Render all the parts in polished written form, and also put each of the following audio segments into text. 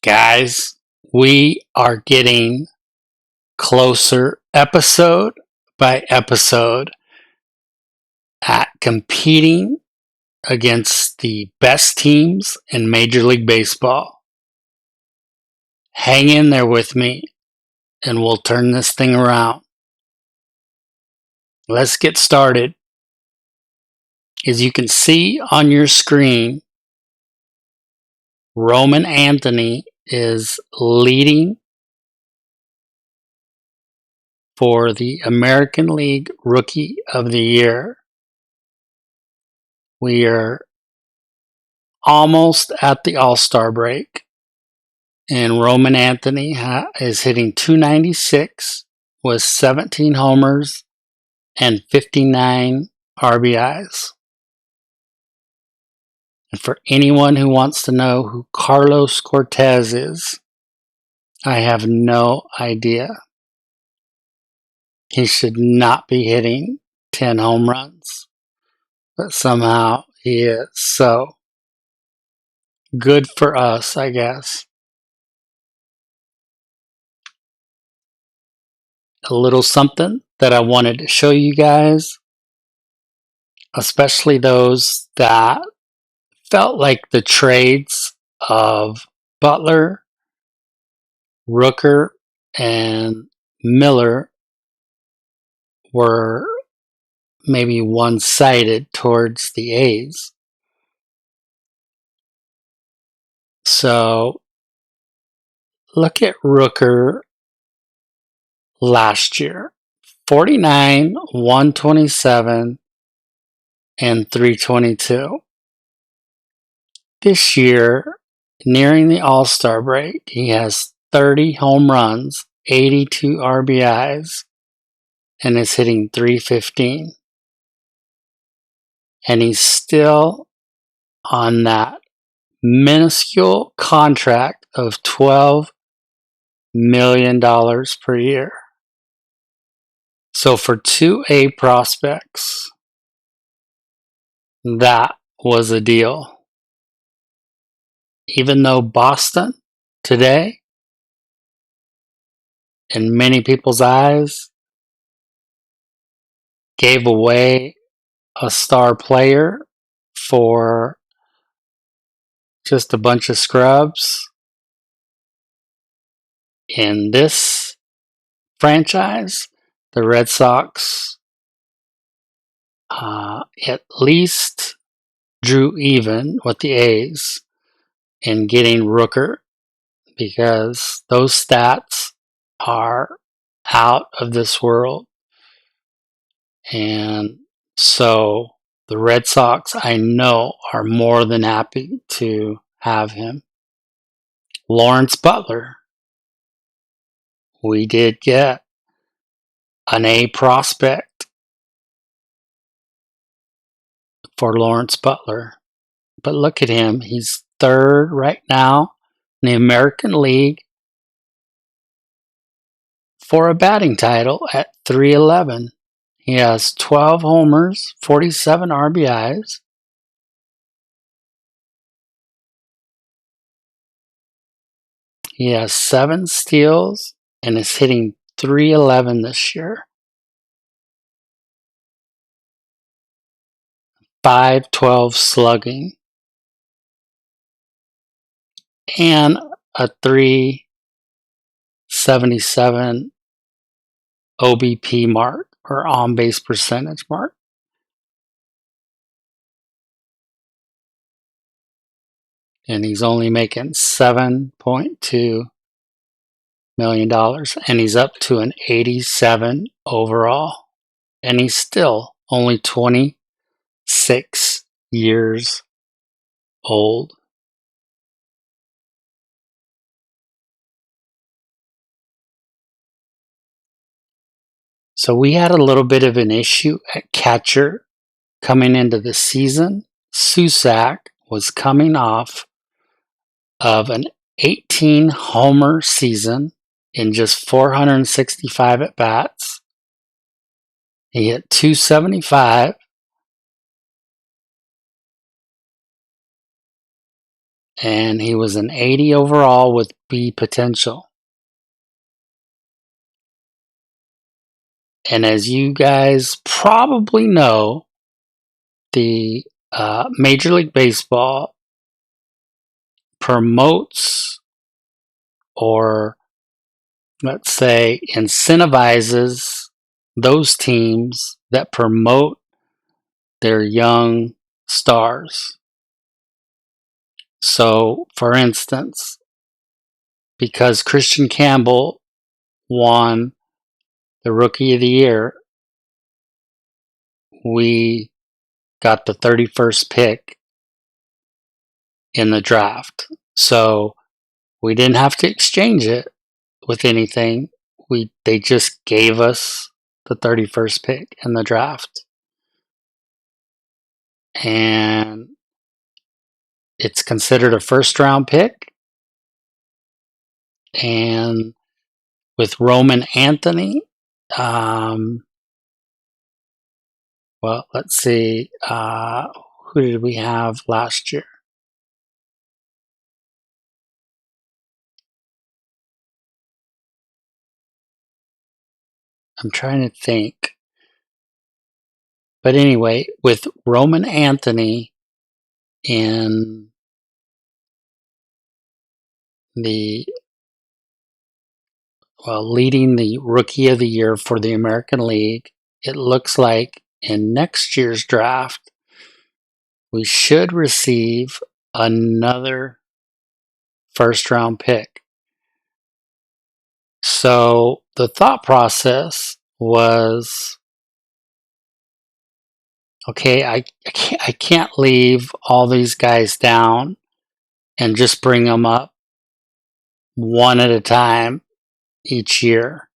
guys, we are getting closer episode by episode at competing against the best teams in Major League Baseball. Hang in there with me and we'll turn this thing around. Let's get started. As you can see on your screen, Roman Anthony is leading for the American League Rookie of the Year. We are almost at the All-Star break, and Roman Anthony is hitting .296 with 17 homers and 59 RBIs. And for anyone who wants to know who Carlos Cortez is, I have no idea. He should not be hitting 10 home runs, but somehow he is. So, good for us, I guess. A little something that I wanted to show you guys, especially those that felt like the trades of Butler, Rooker, and Miller were maybe one-sided towards the A's. So look at Rooker last year. 49, 127, and 322. This year, nearing the All-Star break, he has 30 home runs, 82 RBIs, and is hitting .315. And he's still on that minuscule contract of $12 million per year. So for 2A prospects, that was a deal. Even though Boston today, in many people's eyes, gave away a star player for just a bunch of scrubs, in this franchise, the Red Sox at least drew even with the A's in getting Rooker, because those stats are out of this world. And so the Red Sox, I know, are more than happy to have him. Lawrence Butler, we did get an A prospect for Lawrence Butler. But look at him. He's third right now in the American League for a batting title at .311. He has 12 homers, 47 RBIs. He has 7 steals and is hitting .311 this year. .512 slugging. And a .377 OBP mark, or on-base percentage mark. And he's only making $7.2 million. And he's up to an 87 overall. And he's still only 26 years old. So we had a little bit of an issue at catcher coming into the season. Susac was coming off of an 18 homer season in just 465 at bats. He hit .275 and he was an 80 overall with B potential. And as you guys probably know, the Major League Baseball promotes, or let's say incentivizes, those teams that promote their young stars. So, for instance, because Christian Campbell won the Rookie of the Year, we got the 31st pick in the draft. So we didn't have to exchange it with anything. They just gave us the 31st pick in the draft. And it's considered a first round pick. And with Roman Anthony, well, let's see, who did we have last year? I'm trying to think. But anyway, with Roman Anthony in leading the Rookie of the Year for the American League, it looks like in next year's draft, we should receive another first round pick. So the thought process was, okay, I can't leave all these guys down and just bring them up one at a time each year.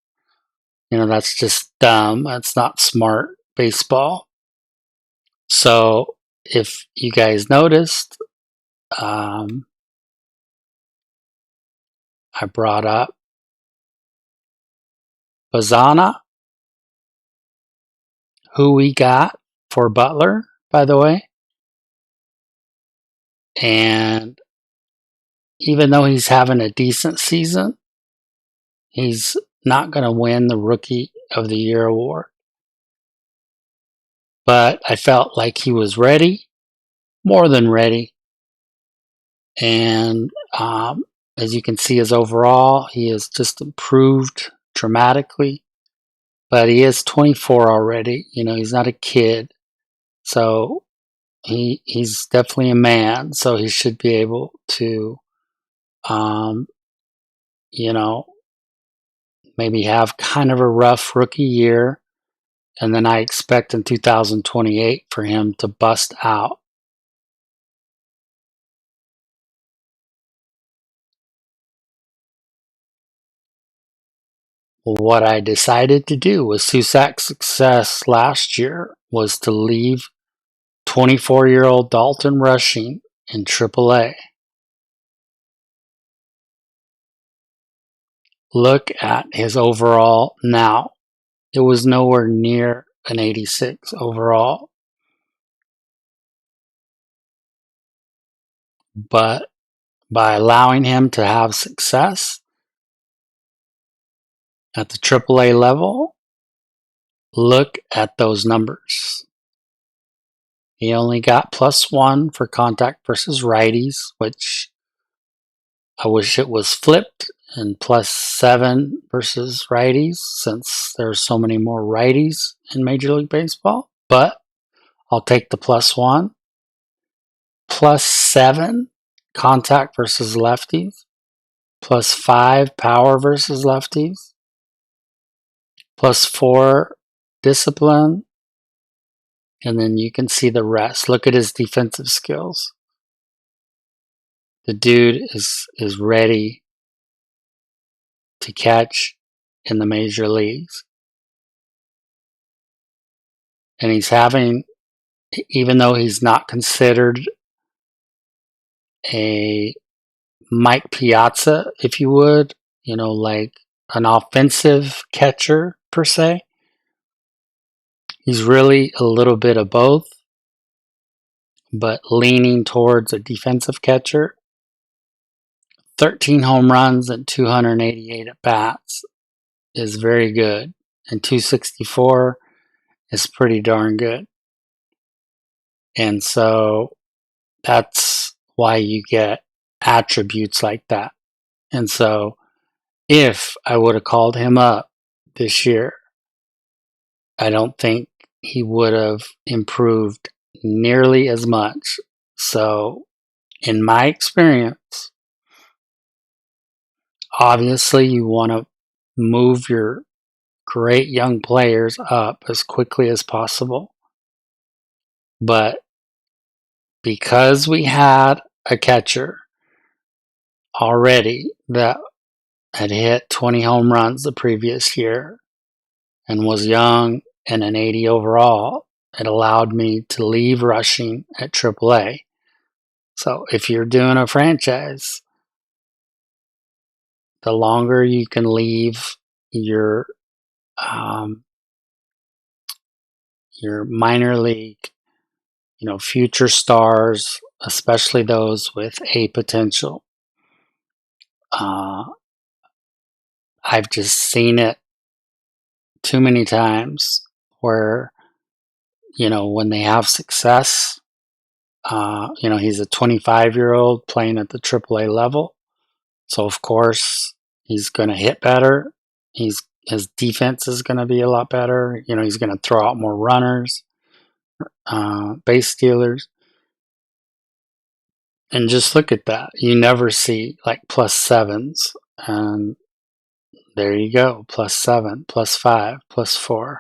That's just dumb. That's not smart baseball. So if you guys noticed, I brought up Bazana, who we got for Butler, by the way. And even though he's having a decent season, he's not going to win the Rookie of the Year award. But I felt like he was ready, more than ready. And as you can see, his overall, he has just improved dramatically. But he is 24 already. He's not a kid. So he's definitely a man. So he should be able to, maybe have kind of a rough rookie year. And then I expect in 2028 for him to bust out. What I decided to do with Susak's success last year was to leave 24-year-old Dalton Rushing in AAA. Look at his overall now. It was nowhere near an 86 overall. But by allowing him to have success at the AAA level, look at those numbers. He only got +1 for contact versus righties, which I wish it was flipped, and +7 versus righties, since there's so many more righties in Major League Baseball. But I'll take the +1. +7 contact versus lefties. +5 power versus lefties. +4 discipline. And then you can see the rest. Look at his defensive skills. The dude is ready to catch in the major leagues. And he's having, even though he's not considered a Mike Piazza, if you would, like an offensive catcher per se, he's really a little bit of both, but leaning towards a defensive catcher. 13 home runs and 288 at bats is very good, and 264 is pretty darn good. And so that's why you get attributes like that. And so if I would have called him up this year, I don't think he would have improved nearly as much. So in my experience, obviously you want to move your great young players up as quickly as possible. But because we had a catcher already that had hit 20 home runs the previous year and was young and an 80 overall, it allowed me to leave rushing at AAA. So if you're doing a franchise, the longer you can leave your minor league, future stars, especially those with a potential. I've just seen it too many times where, when they have success, he's a 25-year-old playing at the AAA level. So, of course, he's going to hit better. His defense is going to be a lot better. He's going to throw out more runners, base stealers. And just look at that. You never see like +7s. And there you go. +7, +5, +4.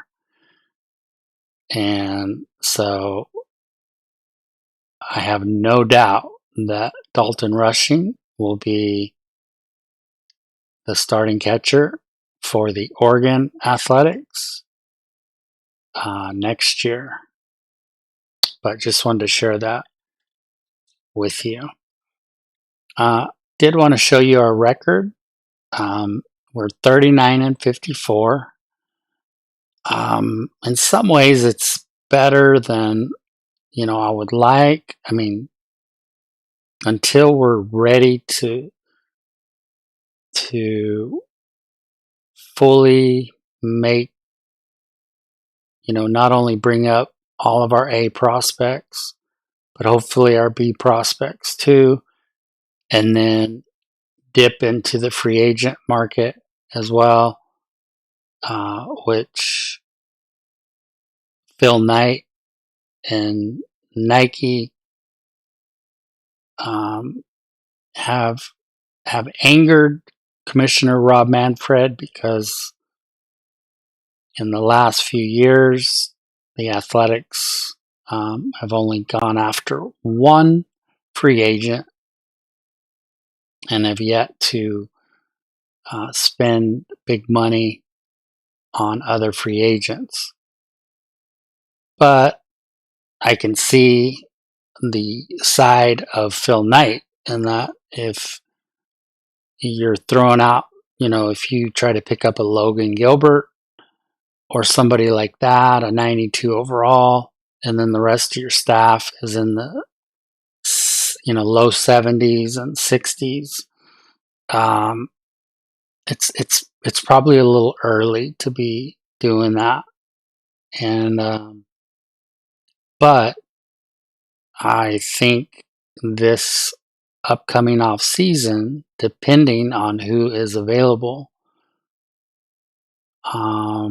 And so I have no doubt that Dalton Rushing will be the starting catcher for the Oregon Athletics next year. But just wanted to share that with you. Did want to show you our record. We're 39-54. In some ways, it's better than I would like. I mean, until we're ready to fully make, not only bring up all of our A prospects, but hopefully our B prospects too, and then dip into the free agent market as well, which Phil Knight and Nike have angered Commissioner Rob Manfred, because in the last few years, the Athletics have only gone after one free agent and have yet to spend big money on other free agents. But I can see the side of Phil Knight, in that if you're throwing out, if you try to pick up a Logan Gilbert or somebody like that, a 92 overall, and then the rest of your staff is in the low 70s and 60s, it's probably a little early to be doing that. And but I think this upcoming off season, depending on who is available, I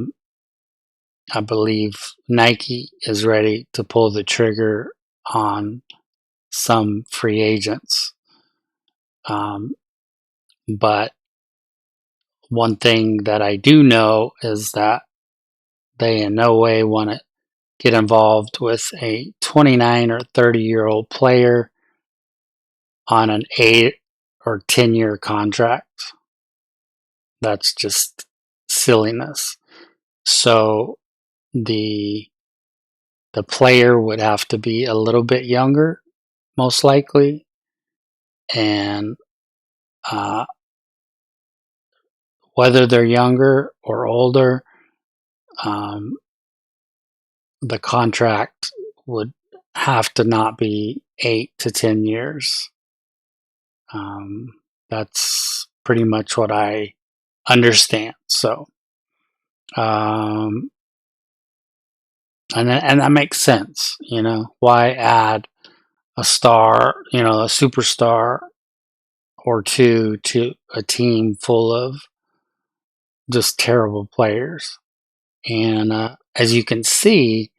believe Nike is ready to pull the trigger on some free agents. But one thing that I do know is that they in no way want to get involved with a 29 or 30-year-old player on an 8 or 10-year contract. That's just silliness. So the player would have to be a little bit younger, most likely, and whether they're younger or older, the contract would have to not be 8 to 10 years. That's pretty much what I understand. So, and that makes sense. Why add a star, a superstar or two to a team full of just terrible players? And as you can see,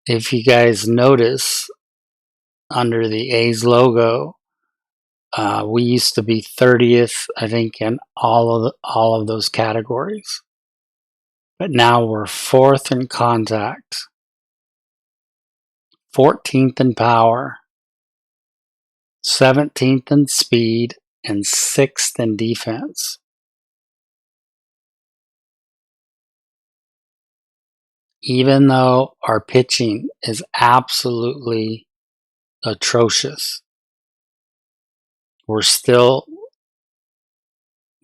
if you guys notice under the A's logo, we used to be 30th, I think, in all of those categories. But now we're 4th in contact, 14th in power, 17th in speed, and 6th in defense. Even though our pitching is absolutely atrocious, we're still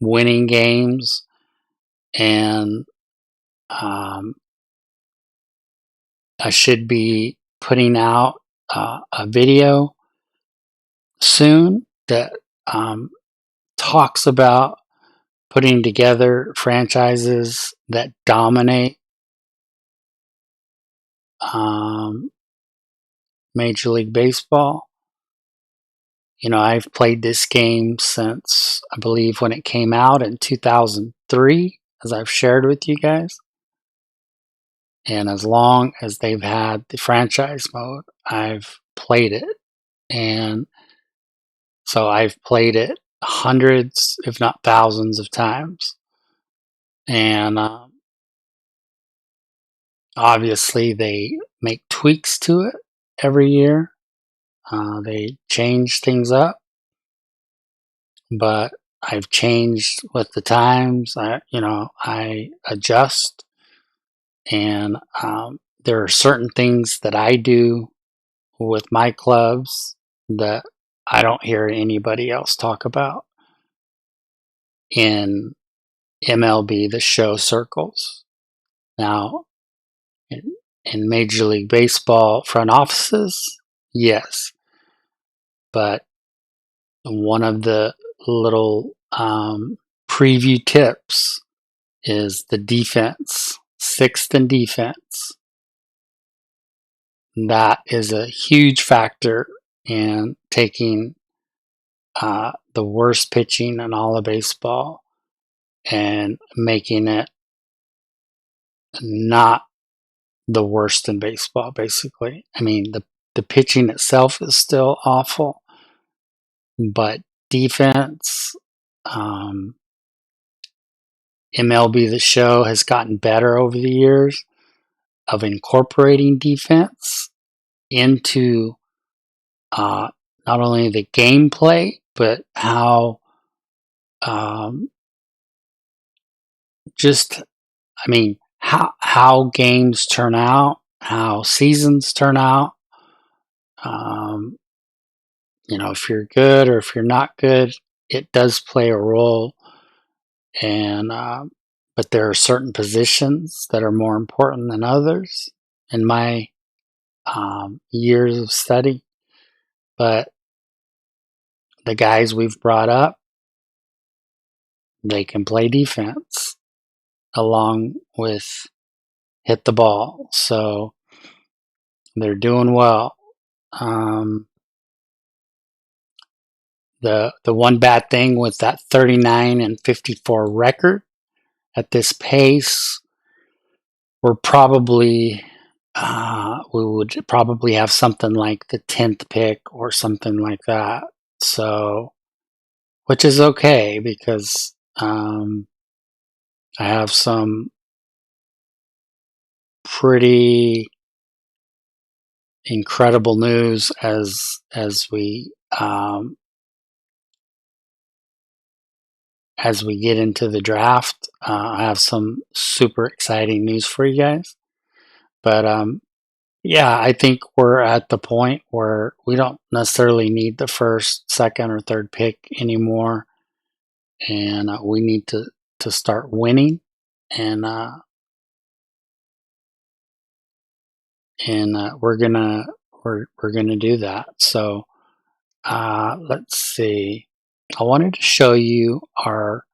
winning games, and I should be putting out a video soon that talks about putting together franchises that dominate Major League Baseball. I've played this game since, I believe, when it came out in 2003, as I've shared with you guys. And as long as they've had the franchise mode, I've played it. And so I've played it hundreds, if not thousands of times. And obviously they make tweaks to it every year. They change things up. But I've changed with the times. I adjust. And there are certain things that I do with my clubs that I don't hear anybody else talk about in MLB The Show circles. Now, in Major League Baseball front offices, yes. But one of the little preview tips is the defense, 6th in defense. That is a huge factor in taking the worst pitching in all of baseball and making it not the worst in baseball, basically. I mean, the pitching itself is still awful, but defense, MLB The Show has gotten better over the years of incorporating defense into not only the gameplay, but how how games turn out, how seasons turn out. If you're good or if you're not good, it does play a role. And but there are certain positions that are more important than others in my years of study. But the guys we've brought up, they can play defense along with hit the ball. So they're doing well. The one bad thing with that 39 and 54 record at this pace, we would probably have something like the 10th pick or something like that. So, which is okay because I have some pretty incredible news as we get into the draft. I have some super exciting news for you guys. But yeah, I think we're at the point where we don't necessarily need the first, second, or third pick anymore, and we need to start winning, and we're gonna do that. So let's see. I wanted to show you our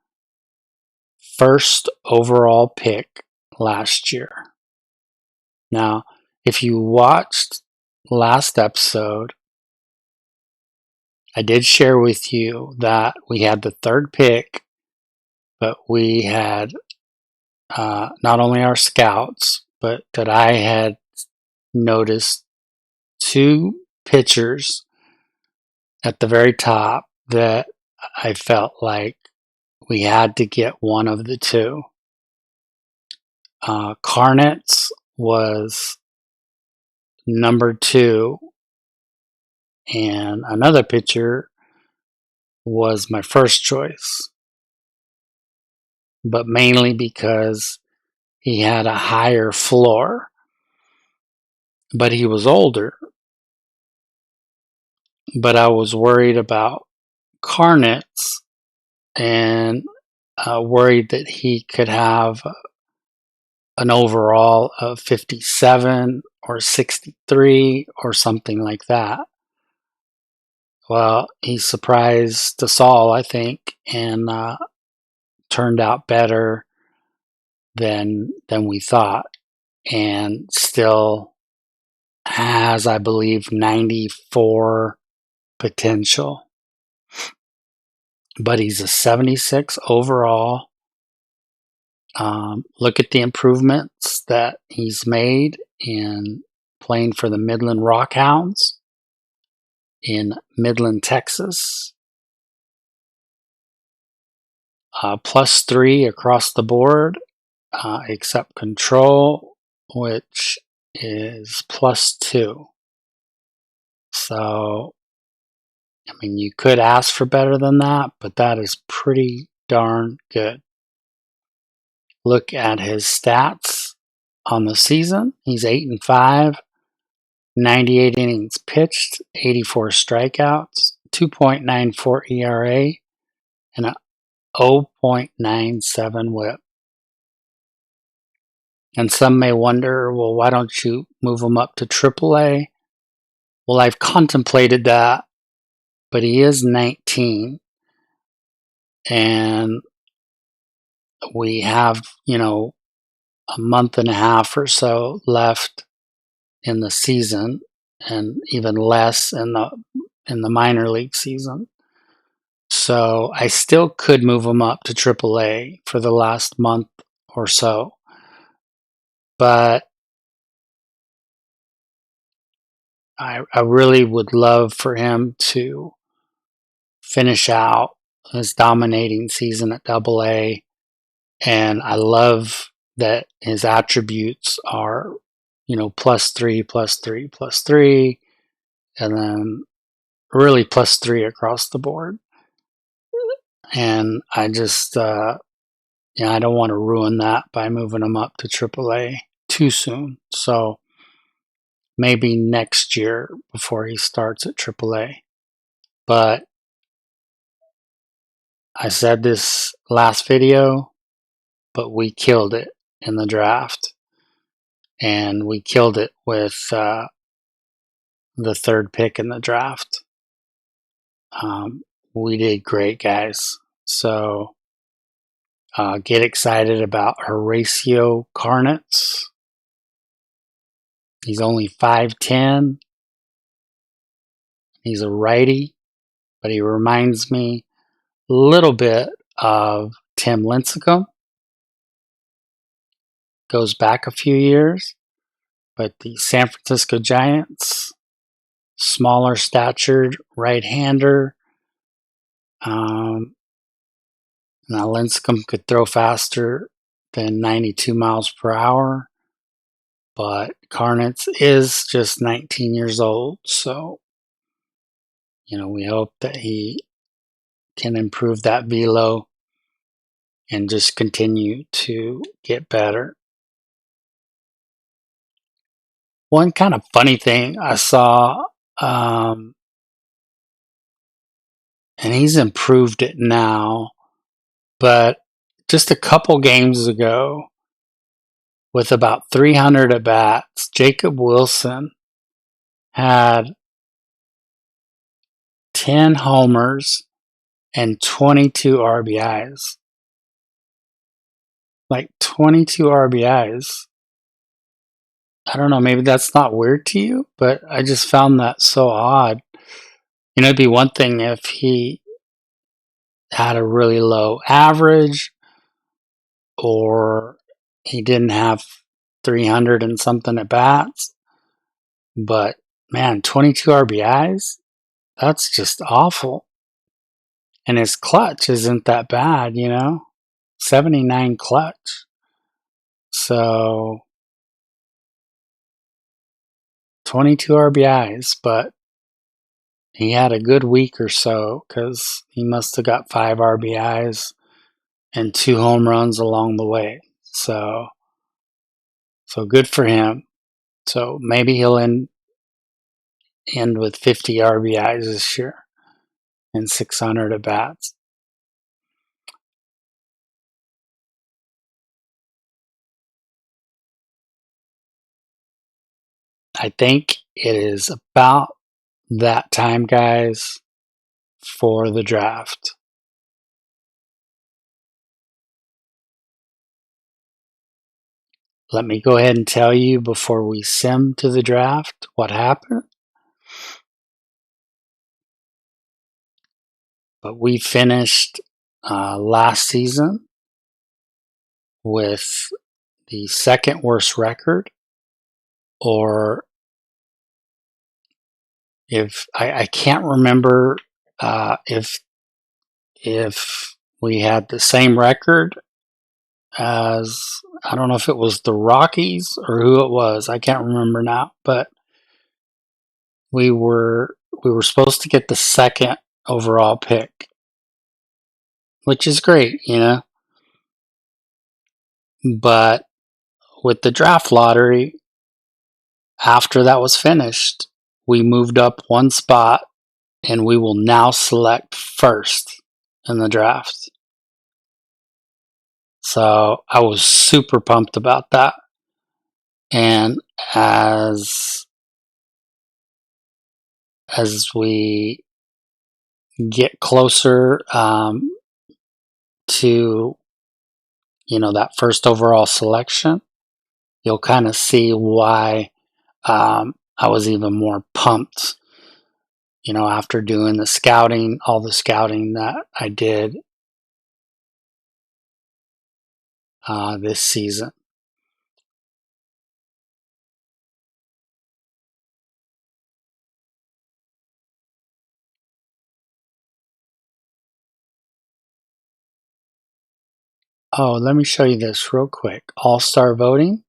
first overall pick last year. Now, if you watched last episode, I did share with you that we had the third pick, but we had not only our scouts, but that I had noticed two pitchers at the very top that I felt like we had to get one of the two. Carnets was number 2, and another pitcher was my first choice, but mainly because he had a higher floor, but he was older. But I was worried about Carnets and worried that he could have an overall of 57 or 63 or something like that. Well, he surprised us all, I think, and turned out better than we thought, and still has, I believe, 94 potential. But he's a 76 overall. Look at the improvements that he's made in playing for the Midland Rockhounds in Midland, Texas. +3 across the board, except control, which is +2. So, I mean, you could ask for better than that, but that is pretty darn good. Look at his stats on the season. He's 8-5, 98 innings pitched, 84 strikeouts, 2.94 ERA, and a 0.97 whip. And some may wonder, well, why don't you move him up to AAA? Well, I've contemplated that, but he is 19, and we have, a month and a half or so left in the season, and even less in the minor league season. So I still could move him up to AAA for the last month or so, but I really would love for him to finish out his dominating season at AA, and I love that his attributes are, +3, +3, +3, and then really +3 across the board. And I just, I don't want to ruin that by moving him up to AAA too soon. So maybe next year before he starts at AAA. But I said this last video, but we killed it in the draft. And we killed it with the third pick in the draft. We did great, guys. So get excited about Horacio Carnets. He's only 5'10". He's a righty, but he reminds me a little bit of Tim Lincecum. Goes back a few years, but the San Francisco Giants, smaller statured right-hander. Now Lincecum could throw faster than 92 miles per hour, but Carnets is just 19 years old, so we hope that he can improve that velo and just continue to get better. One kind of funny thing I saw, and he's improved it now, but just a couple games ago, with about 300 at-bats, Jacob Wilson had 10 homers and 22 RBIs. Like 22 RBIs. I don't know, maybe that's not weird to you, but I just found that so odd. It'd be one thing if he had a really low average or he didn't have 300 and something at bats. But man, 22 RBIs? That's just awful. And his clutch isn't that bad, 79 clutch. So 22 RBIs, but he had a good week or so because he must have got 5 RBIs and 2 home runs along the way. So good for him. So maybe he'll end with 50 RBIs this year and 600 at bats. I think it is about that time, guys, for the draft. Let me go ahead and tell you before we sim to the draft what happened. But we finished last season with the second worst record, or if I can't remember if we had the same record as, I don't know if it was the Rockies or who it was. I can't remember now, but we were supposed to get the second overall pick, which is great, But with the draft lottery, after that was finished, we moved up one spot and we will now select first in the draft. So I was super pumped about that. And as we get closer to that first overall selection, you'll kind of see why I was even more pumped. After doing all the scouting that I did this season. Oh, let me show you this real quick. All-star voting.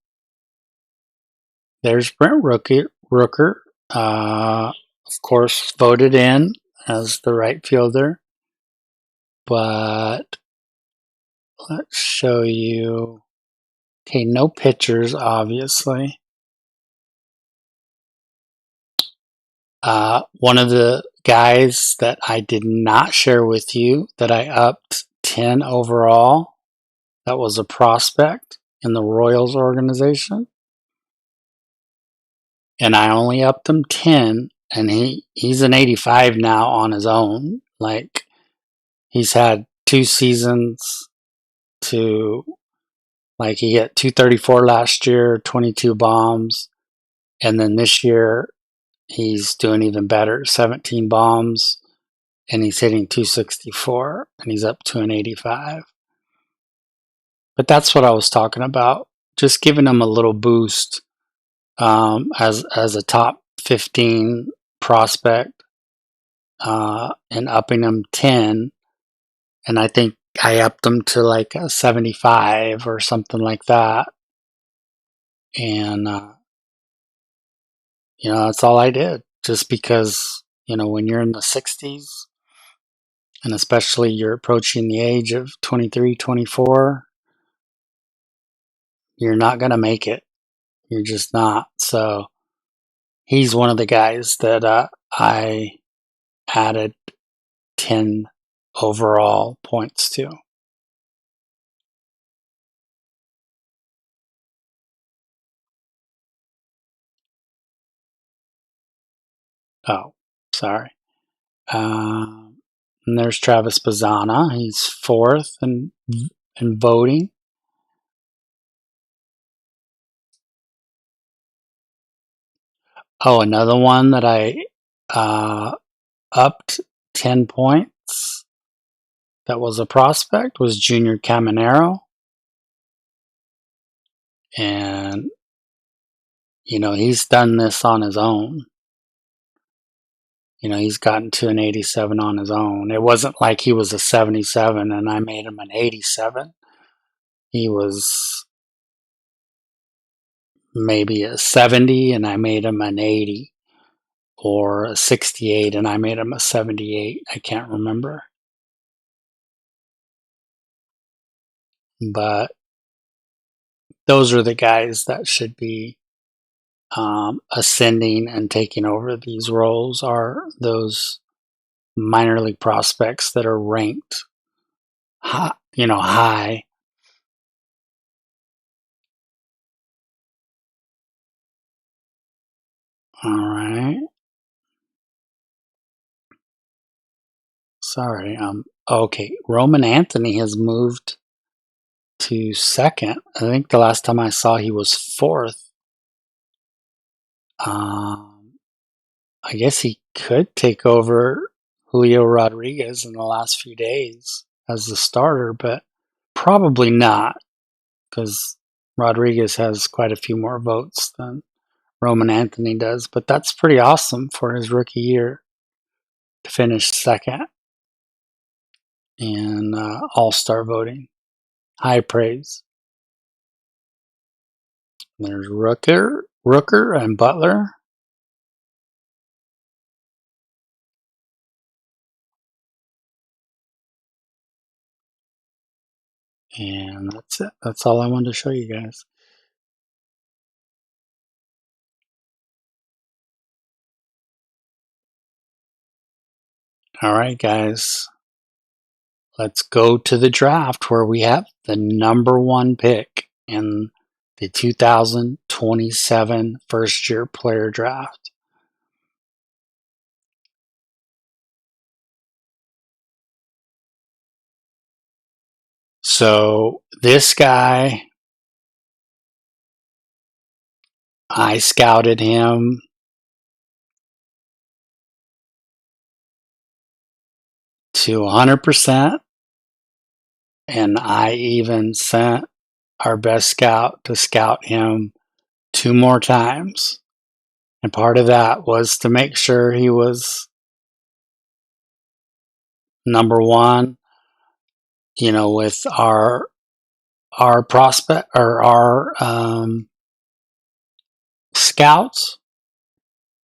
There's Brent Rooker, of course, voted in as the right fielder. But let's show you. Okay, no pitchers, obviously. One of the guys that I did not share with you that I upped 10 overall, that was a prospect in the Royals organization. And I only upped him 10, and he's an 85 now on his own. Like, he's had 2 seasons to, like, he hit 234 last year, 22 bombs, and then this year he's doing even better, 17 bombs, and he's hitting 264, and he's up to an 85. But that's what I was talking about, just giving him a little boost as a top 15 prospect and upping him 10. And I think I upped him to like a 75 or something like that. And, that's all I did. Just because, when you're in the 60s, and especially you're approaching the age of 23, 24, you're not going to make it. You're just not. So he's one of the guys that I added 10 overall points to. Oh, sorry. And there's Travis Bazzana. He's fourth in voting. Oh, another one that I upped 10 points that was a prospect was Junior Caminero. And, he's done this on his own. He's gotten to an 87 on his own. It wasn't like he was a 77 and I made him an 87. He was maybe a 70 and I made him an 80, or a 68 and I made him a 78. I can't remember. But those are the guys that should be ascending and taking over these roles, are those minor league prospects that are ranked high. All right. Sorry. Okay. Roman Anthony has moved to second. I think the last time I saw he was fourth. I guess he could take over Julio Rodriguez in the last few days as the starter, but probably not, because Rodriguez has quite a few more votes than Roman Anthony does. But that's pretty awesome for his rookie year to finish second in all-star voting. High praise. There's Rooker and Butler. And that's it. That's all I wanted to show you guys. All right, guys. Let's go to the draft where we have the number one pick in the 2027 first-year player draft. So this guy, I scouted him to 100%, and I even sent our best scout to scout him 2 more times. And part of that was to make sure he was number one, with our prospect or our scouts.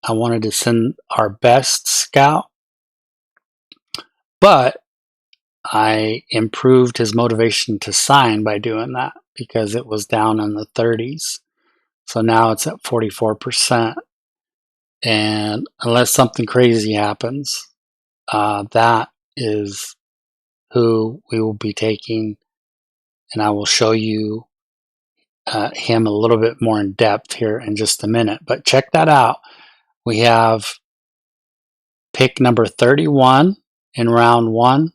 I wanted to send our best scout, but I improved his motivation to sign by doing that, because it was down in the 30s. So now it's at 44%. And unless something crazy happens, that is who we will be taking. And I will show you him a little bit more in depth here in just a minute. But check that out. We have pick number 31 in round 1.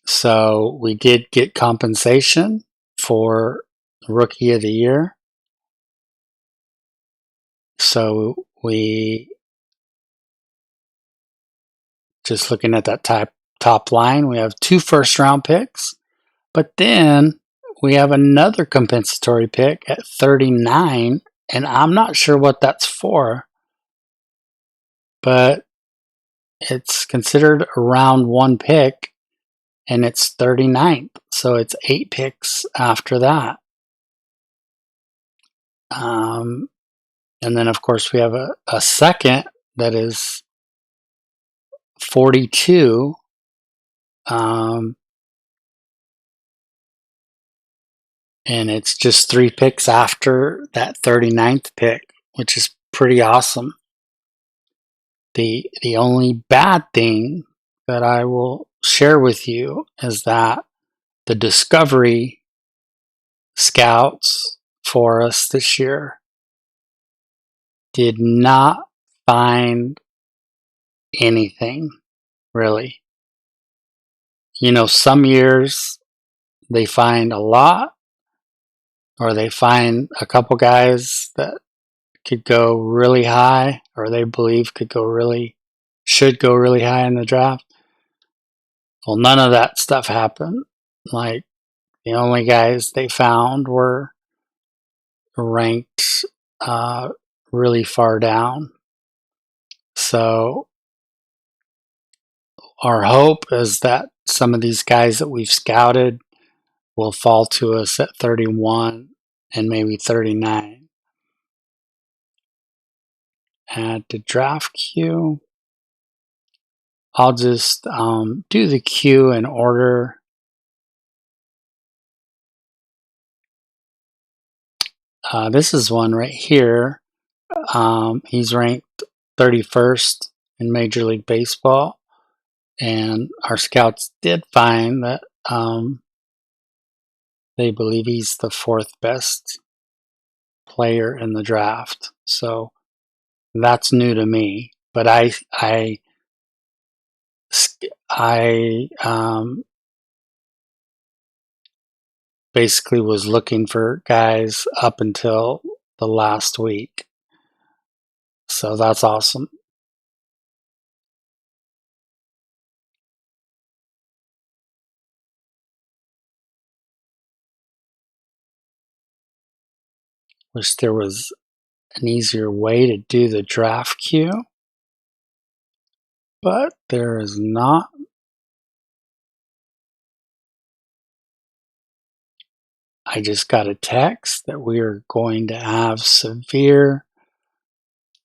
So we did get compensation for Rookie of the Year. So we, just looking at that top line, we have 2 first-round picks. But then we have another compensatory pick at 39, and I'm not sure what that's for. But it's considered a round 1 pick, and it's 39th. So it's 8 picks after that. And then, of course, we have a second that is 42. And it's just 3 picks after that 39th pick, which is pretty awesome. The only bad thing that I will share with you is that the Discovery scouts for us this year did not find anything. really. Some years they find a lot, or they find a couple guys that could go really high, or they believe should go really high in the draft. Well, none of that stuff happened. Like, the only guys they found were ranked uh, really far down. So our hope is that some of these guys that we've scouted will fall to us at 31 and maybe 39. Add to draft queue. I'll just do the queue in order. This is one right here. He's ranked 31st in Major League Baseball, and our scouts did find that they believe he's the fourth best player in the draft. So that's new to me. But I basically was looking for guys up until the last week. So that's awesome. Wish there was an easier way to do the draft queue, but there is not. I just got a text that we are going to have severe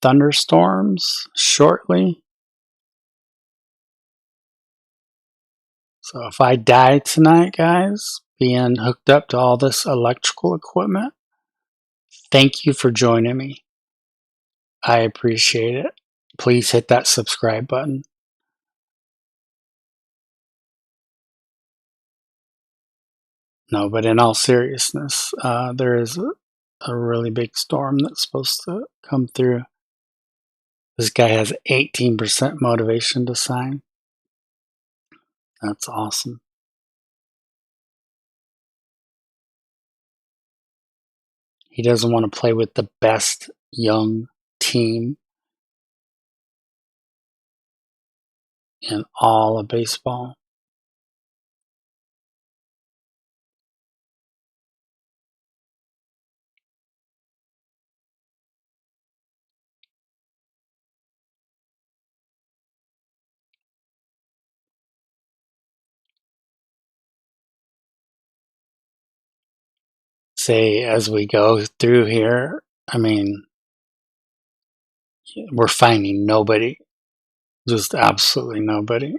thunderstorms shortly. So if I die tonight, guys, being hooked up to all this electrical equipment, thank you for joining me. I appreciate it. Please hit that subscribe button. No, but in all seriousness, there is a really big storm that's supposed to come through. This guy has 18% motivation to sign. That's awesome. He doesn't want to play with the best young team in all of baseball. Say, as we go through here, I mean, we're finding nobody. Just absolutely nobody.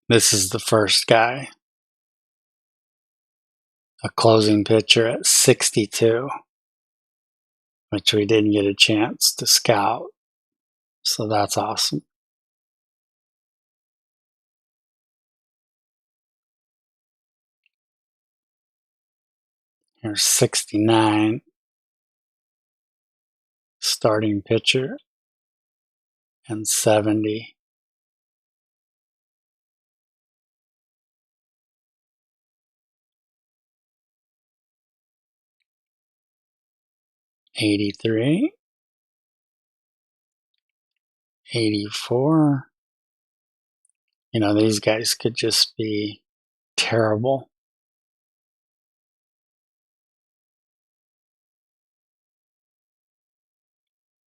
This is the first guy. A closing pitcher at 62, which we didn't get a chance to scout. So that's awesome. Here's 69, starting pitcher, and 70. '83, '84. These guys could just be terrible.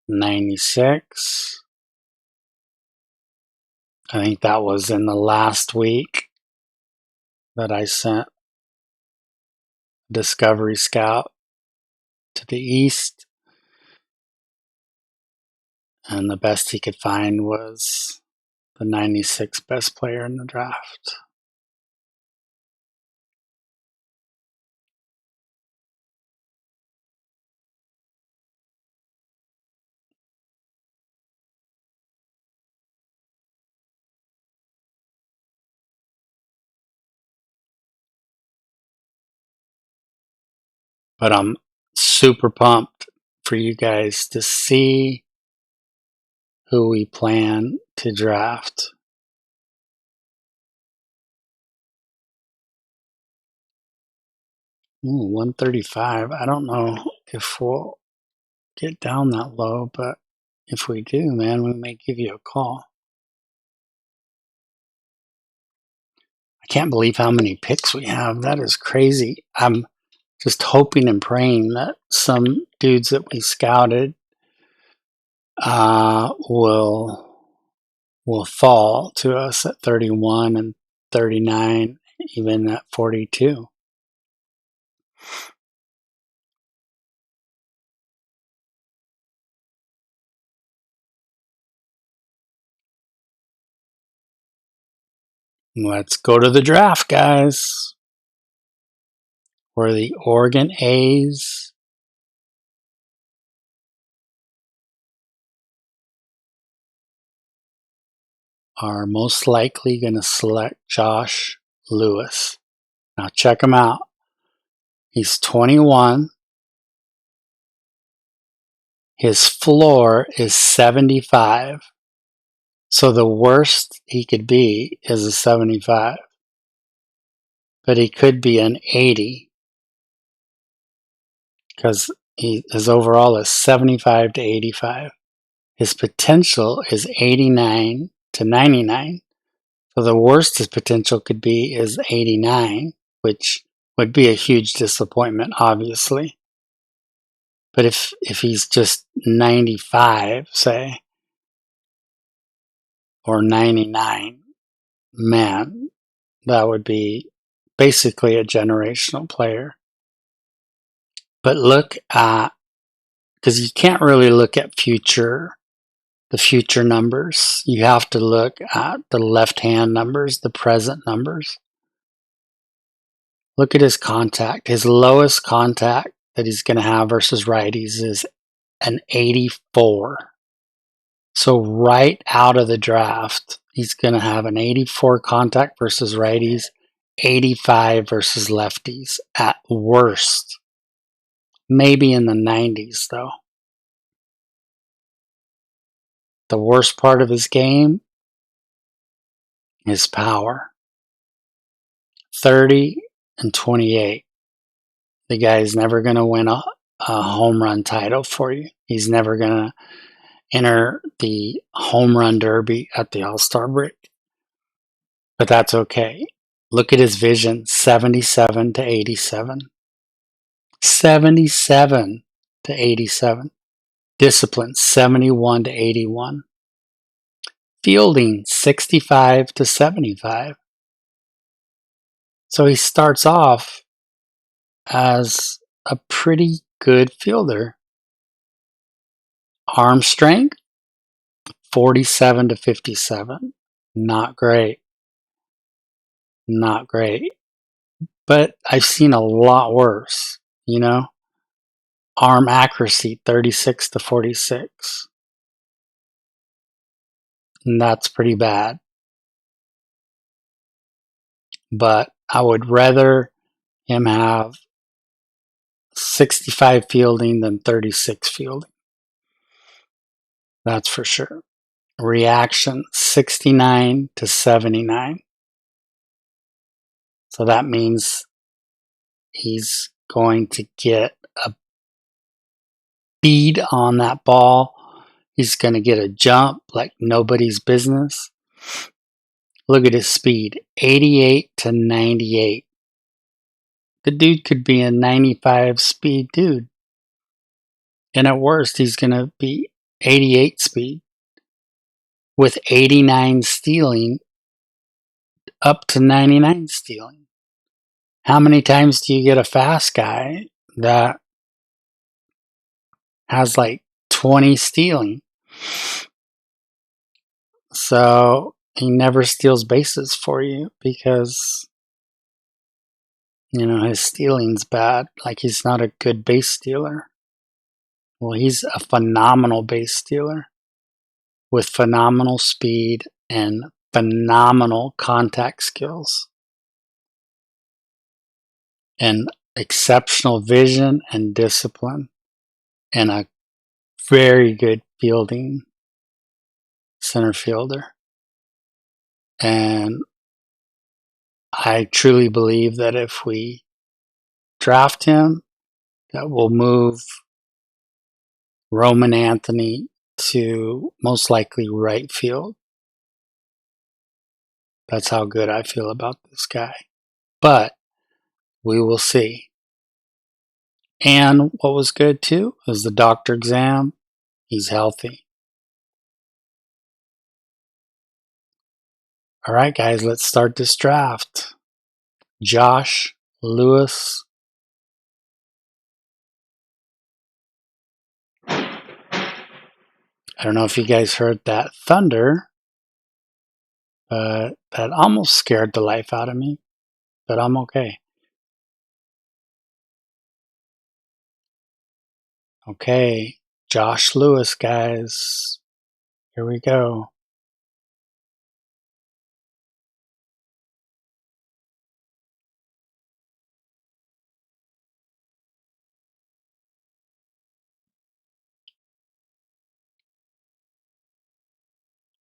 '96. I think that was in the last week that I sent Discovery Scout to the East, and the best he could find was the 96 best player in the draft. But I'm super pumped for you guys to see who we plan to draft. Ooh, 135. I don't know if we'll get down that low, but if we do, man, we may give you a call. I can't believe how many picks we have. That is crazy. I'm just hoping and praying that some dudes that we scouted will fall to us at 31 and 39, even at 42. Let's go to the draft, guys. Where the Oregon A's are most likely going to select Josh Lewis. Now check him out. He's 21. His floor is 75. So the worst he could be is a 75. But he could be an 80. Because his overall is 75 to 85. His potential is 89 to 99. So the worst his potential could be is 89, which would be a huge disappointment, obviously. But if he's just 95, say, or 99, man, that would be basically a generational player. But look at, because you can't really look at the future numbers. You have to look at the left-hand numbers, the present numbers. Look at his contact. His lowest contact that he's going to have versus righties is an 84. So right out of the draft, he's going to have an 84 contact versus righties, 85 versus lefties at worst. Maybe in the 90s, though. The worst part of his game is power. 30 and 28. The guy's never going to win a home run title for you. He's never going to enter the home run derby at the All-Star break. But that's okay. Look at his vision, 77 to 87. 77 to 87. Discipline, 71 to 81. Fielding, 65 to 75. So he starts off as a pretty good fielder. Arm strength, 47 to 57. Not great. Not great. But I've seen a lot worse, you know? Arm accuracy, 36 to 46. And that's pretty bad. But I would rather him have 65 fielding than 36 fielding. That's for sure. Reaction, 69 to 79. So that means he's going to get a bead on that ball. He's going to get a jump like nobody's business. Look at his speed, 88 to 98. The dude could be a 95 speed dude. And at worst, he's going to be 88 speed with 89 stealing up to 99 stealing. How many times do you get a fast guy that has like 20 stealing? So he never steals bases for you because, you know, his stealing's bad. Like he's not a good base stealer. Well, he's a phenomenal base stealer with phenomenal speed and phenomenal contact skills and exceptional vision and discipline and a very good fielding center fielder. And I truly believe that if we draft him, that we'll move Roman Anthony to most likely right field. That's how good I feel about this guy. But we will see. And what was good too is the doctor exam. He's healthy. All right, guys, let's start this draft. Josh Lewis. I don't know if you guys heard that thunder, but that almost scared the life out of me. But I'm okay. Okay, Josh Lewis, guys. Here we go.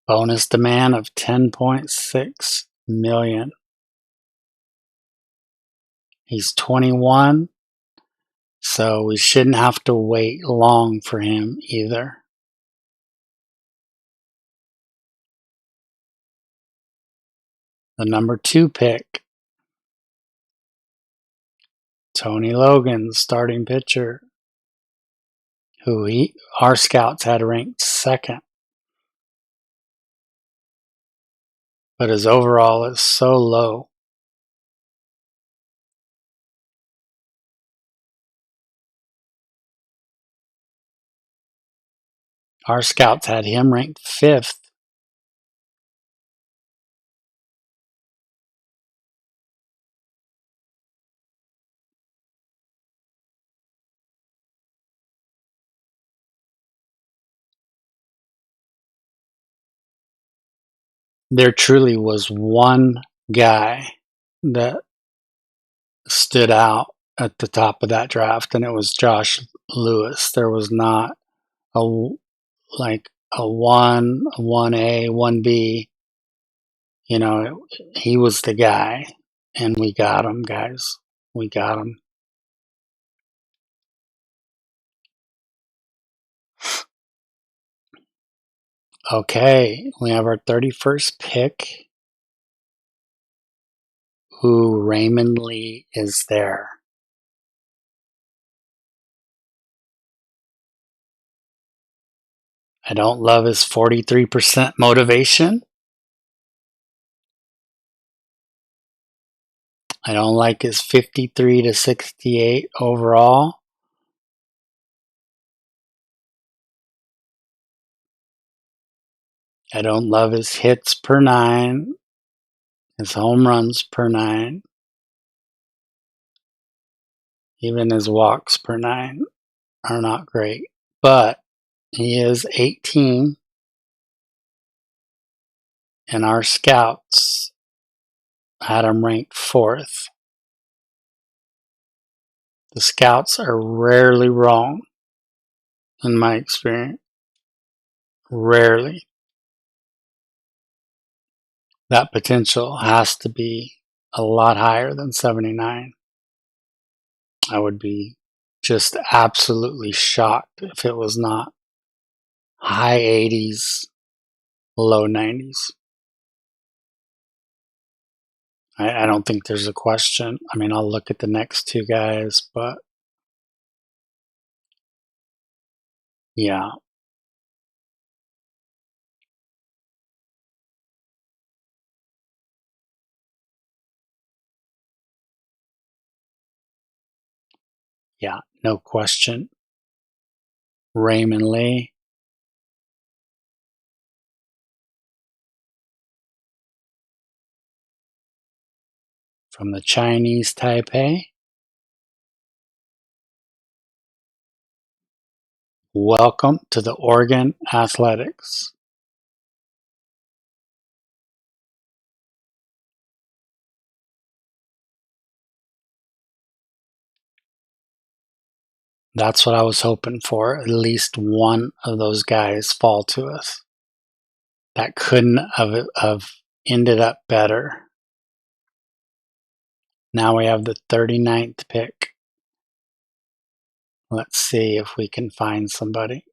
Bonus demand of 10.6 million. He's 21, so we shouldn't have to wait long for him either. The number 2 pick, Tony Logan, starting pitcher, who our scouts had ranked second. But his overall is so low. Our scouts had him ranked 5th. There truly was one guy that stood out at the top of that draft, and it was Josh Lewis. There was not a like a 1A, 1B. You know, he was the guy, and we got him, guys. We got him. Okay, we have our 31st pick. Ooh, Raymond Lee is there. I don't love his 43% motivation. I don't like his 53 to 68 overall. I don't love his hits per 9, his home runs per 9, even his walks per 9 are not great. But he is 18, and our scouts had him ranked 4th. The scouts are rarely wrong, in my experience. Rarely. That potential has to be a lot higher than 79. I would be just absolutely shocked if it was not high 80s, low 90s. I don't think there's a question. I mean, I'll look at the next 2 guys, but yeah. Yeah, no question. Raymond Lee. From the Chinese Taipei. Welcome to the Oakland Athletics. That's what I was hoping for. At least one of those guys fall to us. that couldn't have ended up better. Now we have the 39th pick. Let's see if we can find somebody.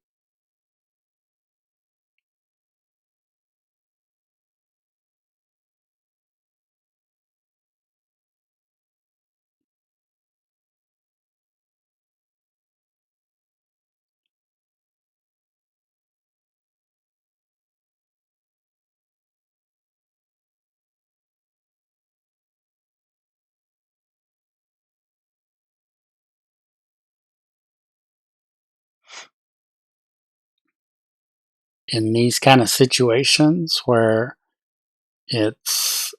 In these kind of situations where it's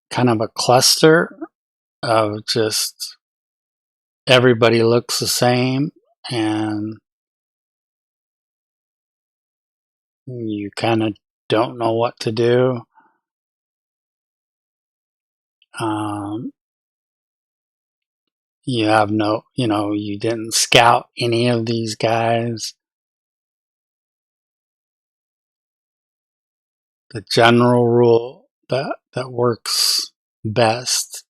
kind of a cluster of just everybody looks the same and you kind of don't know what to do. You have no, you didn't scout any of these guys. The general rule that works best,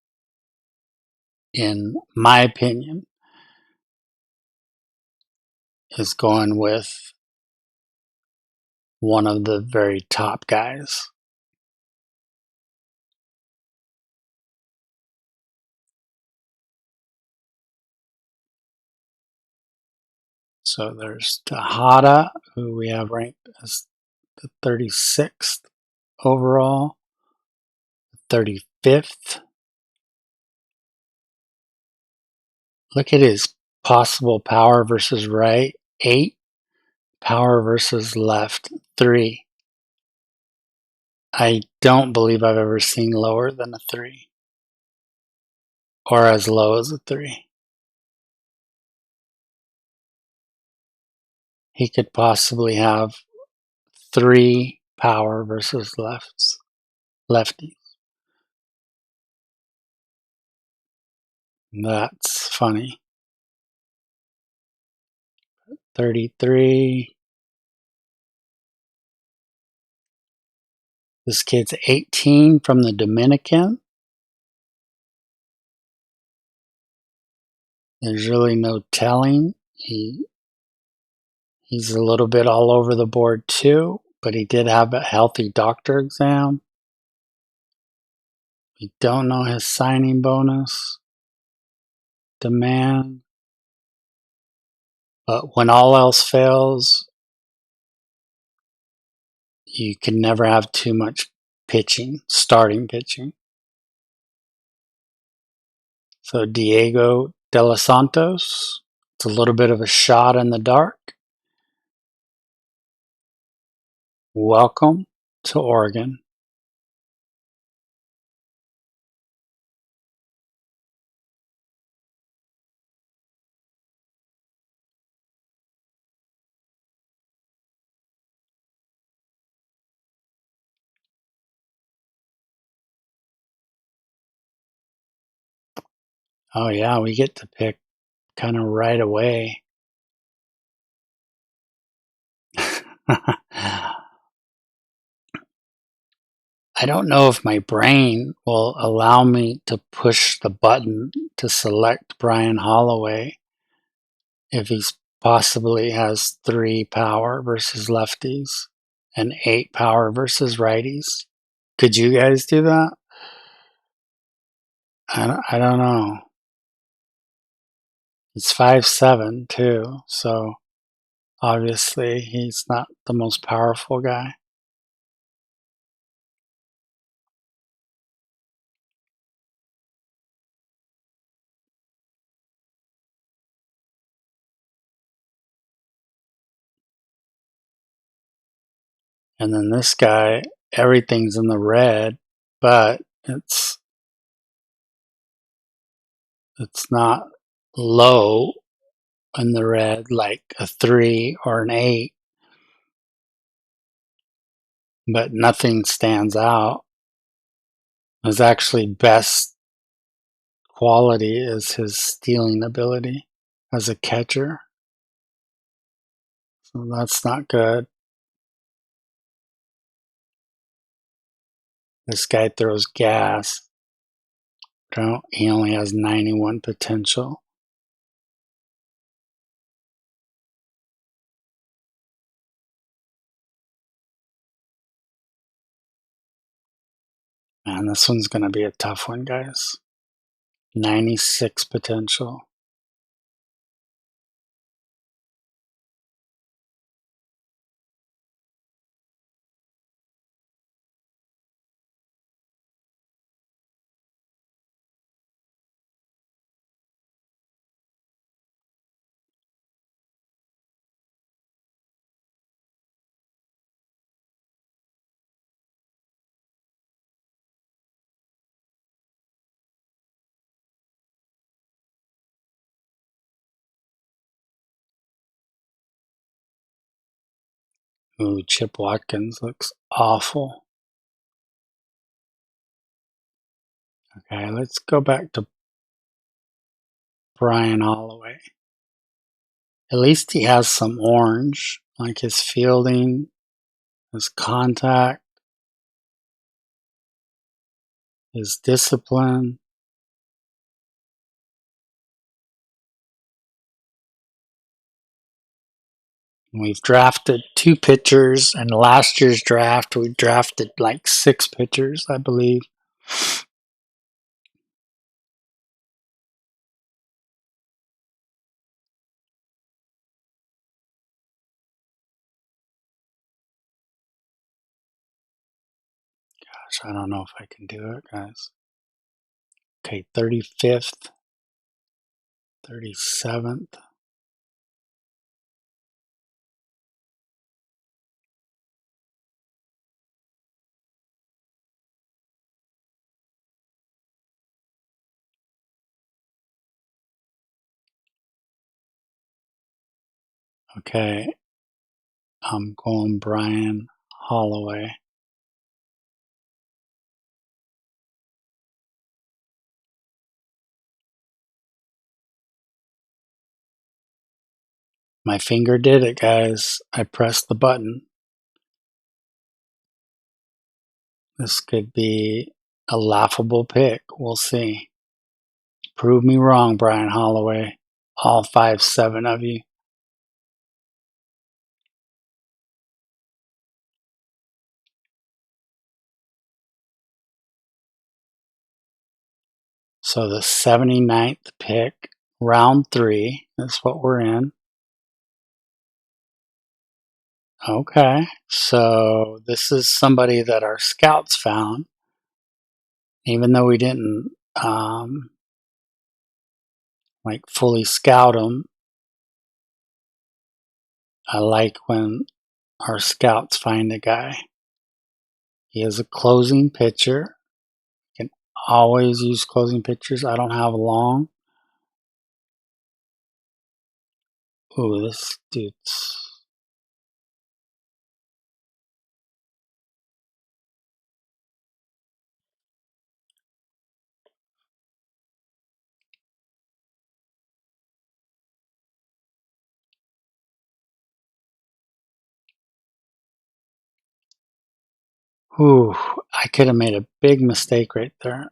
in my opinion, is going with one of the very top guys. So there's Tejada, who we have ranked as the 36th overall, 35th. Look at his possible power versus right, 8. Power versus left, 3. I don't believe I've ever seen lower than a 3. Or as low as a 3. He could possibly have 3 power versus lefties. That's funny. 33. This kid's 18 from the Dominican. There's really no telling. He's a little bit all over the board too, but he did have a healthy doctor exam. We don't know his signing bonus demand. But when all else fails, you can never have too much starting pitching. So Diego De Los Santos, it's a little bit of a shot in the dark. Welcome to Oregon. Oh yeah, we get to pick kind of right away. I don't know if my brain will allow me to push the button to select Brian Holloway if he possibly has 3 power versus lefties and 8 power versus righties. Could you guys do that? I don't know. It's 5'7" too, so obviously he's not the most powerful guy. And then this guy, everything's in the red, but it's not low in the red like a 3 or an 8, but nothing stands out. His actually best quality is his stealing ability as a catcher. So that's not good. This guy throws gas. He only has 91 potential. Man, this one's going to be a tough one, guys. 96 potential. Ooh, Chip Watkins looks awful. Okay, let's go back to Brian Holloway. At least he has some orange, like his fielding, his contact, his discipline. We've drafted 2 pitchers, and last year's draft, we drafted like 6 pitchers, I believe. Gosh, I don't know if I can do it, guys. Okay, 35th, 37th. Okay, I'm going Brian Holloway. My finger did it, guys. I pressed the button. This could be a laughable pick. We'll see. Prove me wrong, Brian Holloway. All 5'7" of you. So the 79th pick, round 3, that's what we're in. Okay, so this is somebody that our scouts found, even though we didn't like fully scout him. I like when our scouts find a guy. He is a closing pitcher. You can always use closing pitchers. I don't have long. Ooh, this dude's... Ooh, I could have made a big mistake right there.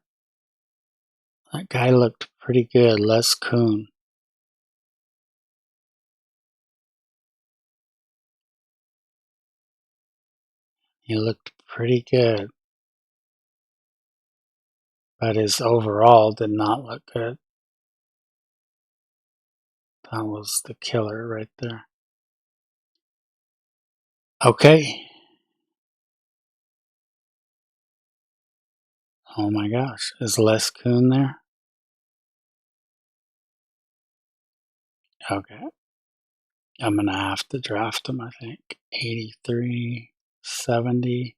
That guy looked pretty good, Les Kuhn. He looked pretty good, but his overall did not look good. That was the killer right there. Okay. Oh my gosh, is Les Kuhn there? Okay. I'm going to have to draft him, I think. 83, 70.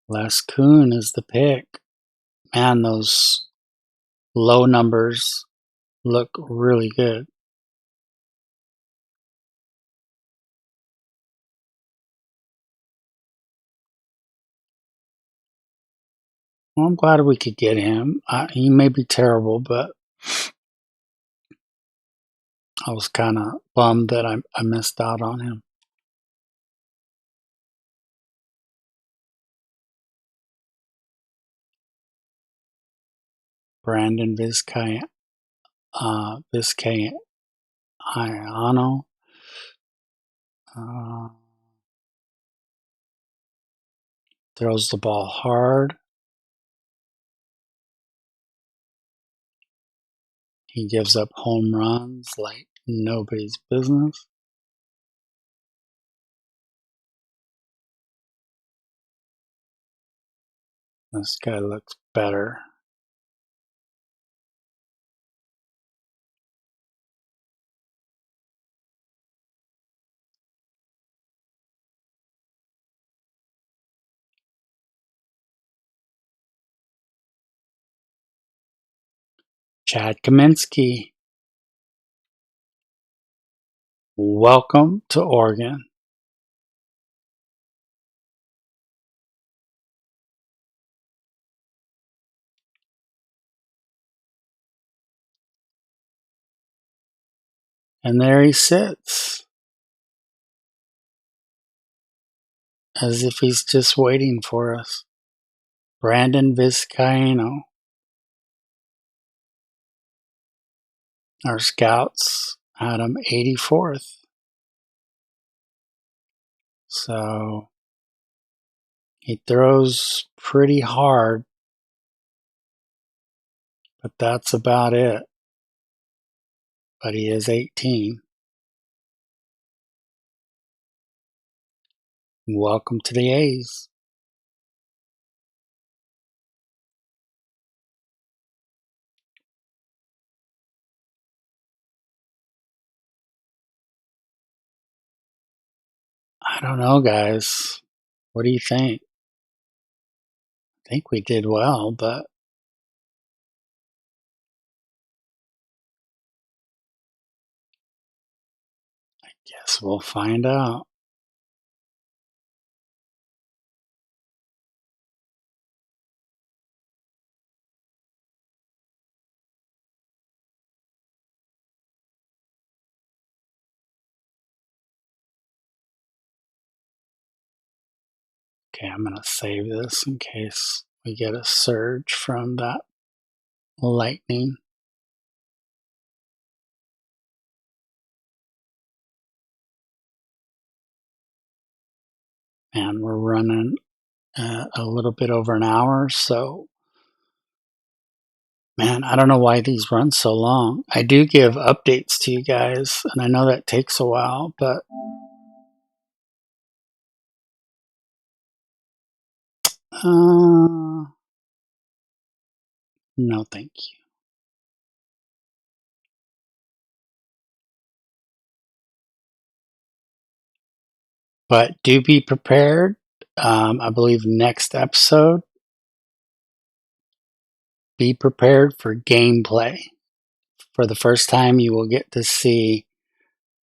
Les Kuhn is the pick. Man, those low numbers look really good. Well, I'm glad we could get him. He may be terrible, but I was kind of bummed that I missed out on him. Brandon Vizcaino. Uh, throws the ball hard. He gives up home runs like nobody's business. This guy looks better. Chad Kaminsky, welcome to Oregon. And there he sits, as if he's just waiting for us. Brandon Vizcaino. Our scouts had him 84th. So he throws pretty hard, but that's about it. But he is 18. Welcome to the A's. I don't know, guys. What do you think? I think we did well, but I guess we'll find out. Okay, I'm going to save this in case we get a surge from that lightning. And we're running a little bit over an hour, so man, I don't know why these run so long. I do give updates to you guys, and I know that takes a while, but no thank you. But do be prepared. I believe next episode, be prepared for gameplay. For the first time, you will get to see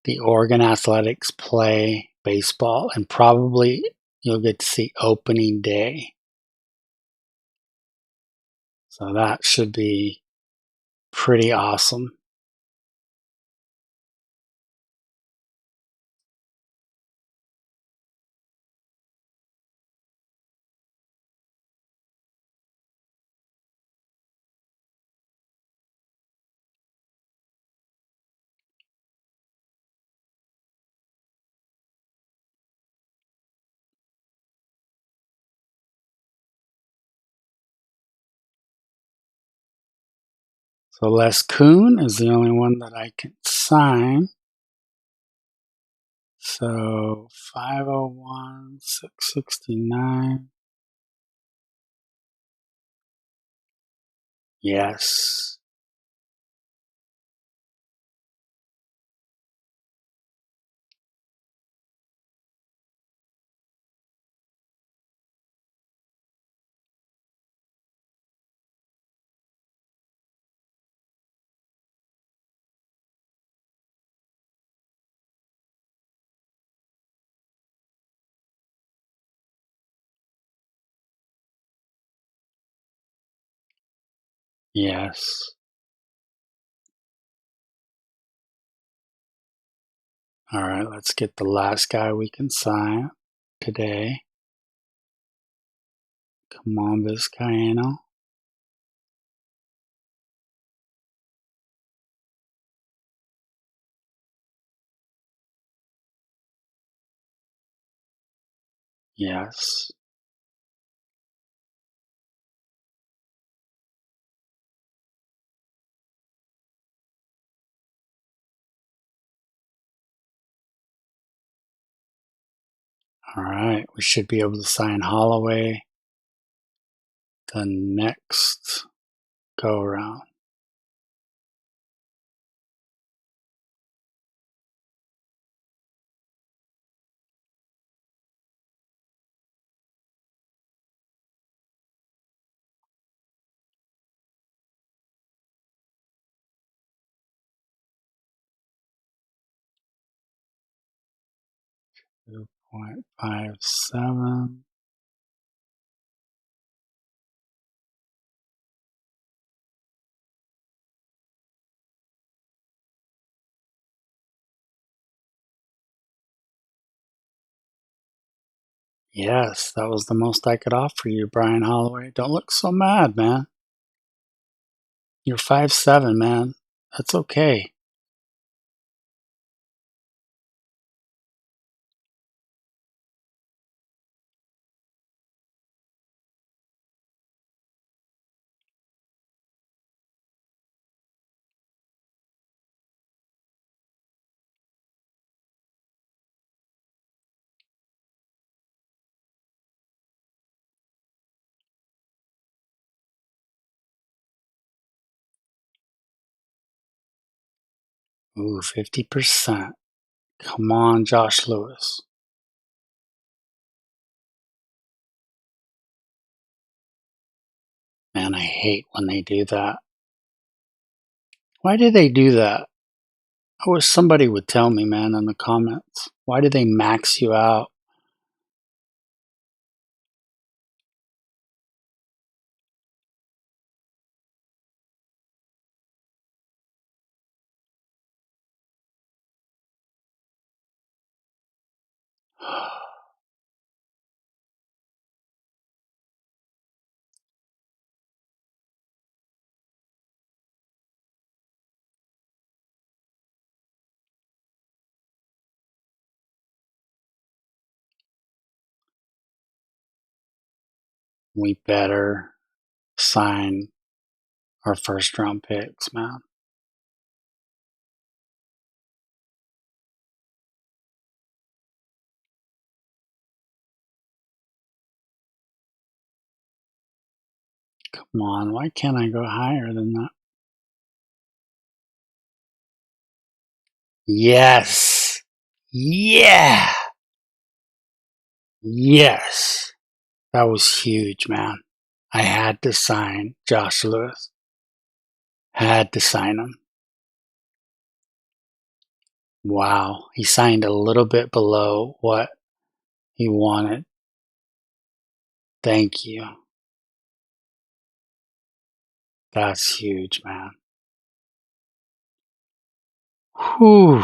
the Oregon Athletics play baseball, and probably you'll get to see opening day. So that should be pretty awesome. So Les Kuhn is the only one that I can sign. So 501, 669. Yes. Yes. All right, let's get the last guy we can sign today. Come on, Vizcaino. Yes. All right, we should be able to sign Holloway the next go around. .57. Yes, that was the most I could offer you, Brian Holloway. Don't look so mad, man. You're 5'7", man. That's okay. Ooh, 50%. Come on, Josh Lewis. Man, I hate when they do that. Why do they do that? I wish somebody would tell me, man, in the comments. Why do they max you out? We better sign our first round picks, man. Come on, why can't I go higher than that? Yes. Yeah. Yes. That was huge, man. I had to sign Josh Lewis. Had to sign him. Wow. He signed a little bit below what he wanted. Thank you. That's huge, man. Whew.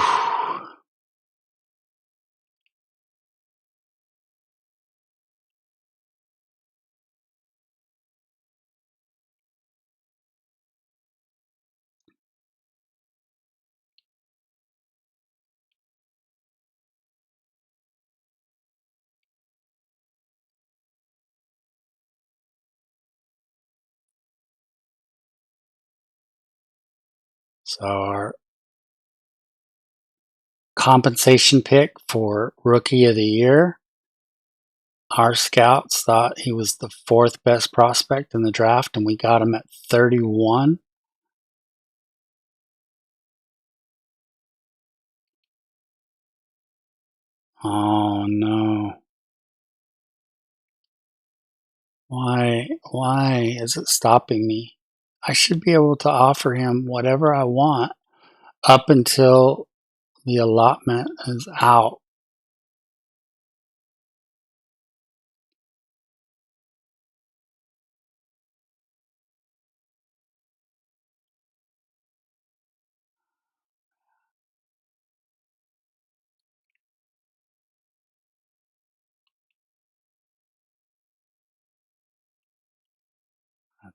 So our compensation pick for Rookie of the Year, our scouts thought he was the fourth best prospect in the draft, and we got him at 31. Oh no. Why is it stopping me? I should be able to offer him whatever I want up until the allotment is out.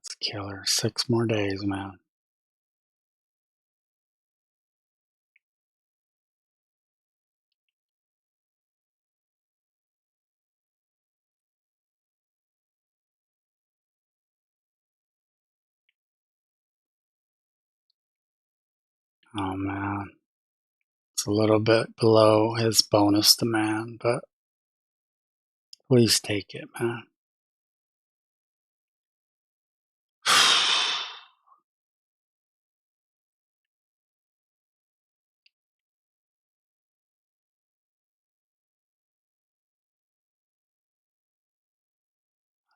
That's killer. 6 more days, man. Oh, man. It's a little bit below his bonus demand, but please take it, man.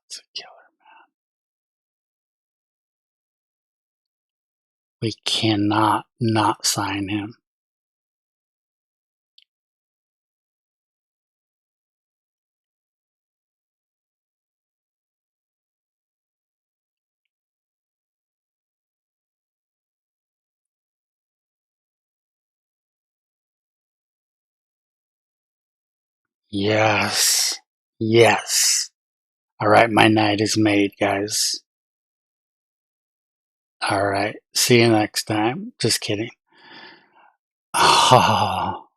That's a killer. We cannot not sign him. Yes. Yes. All right, my night is made, guys. All right. See you next time. Just kidding. Oh,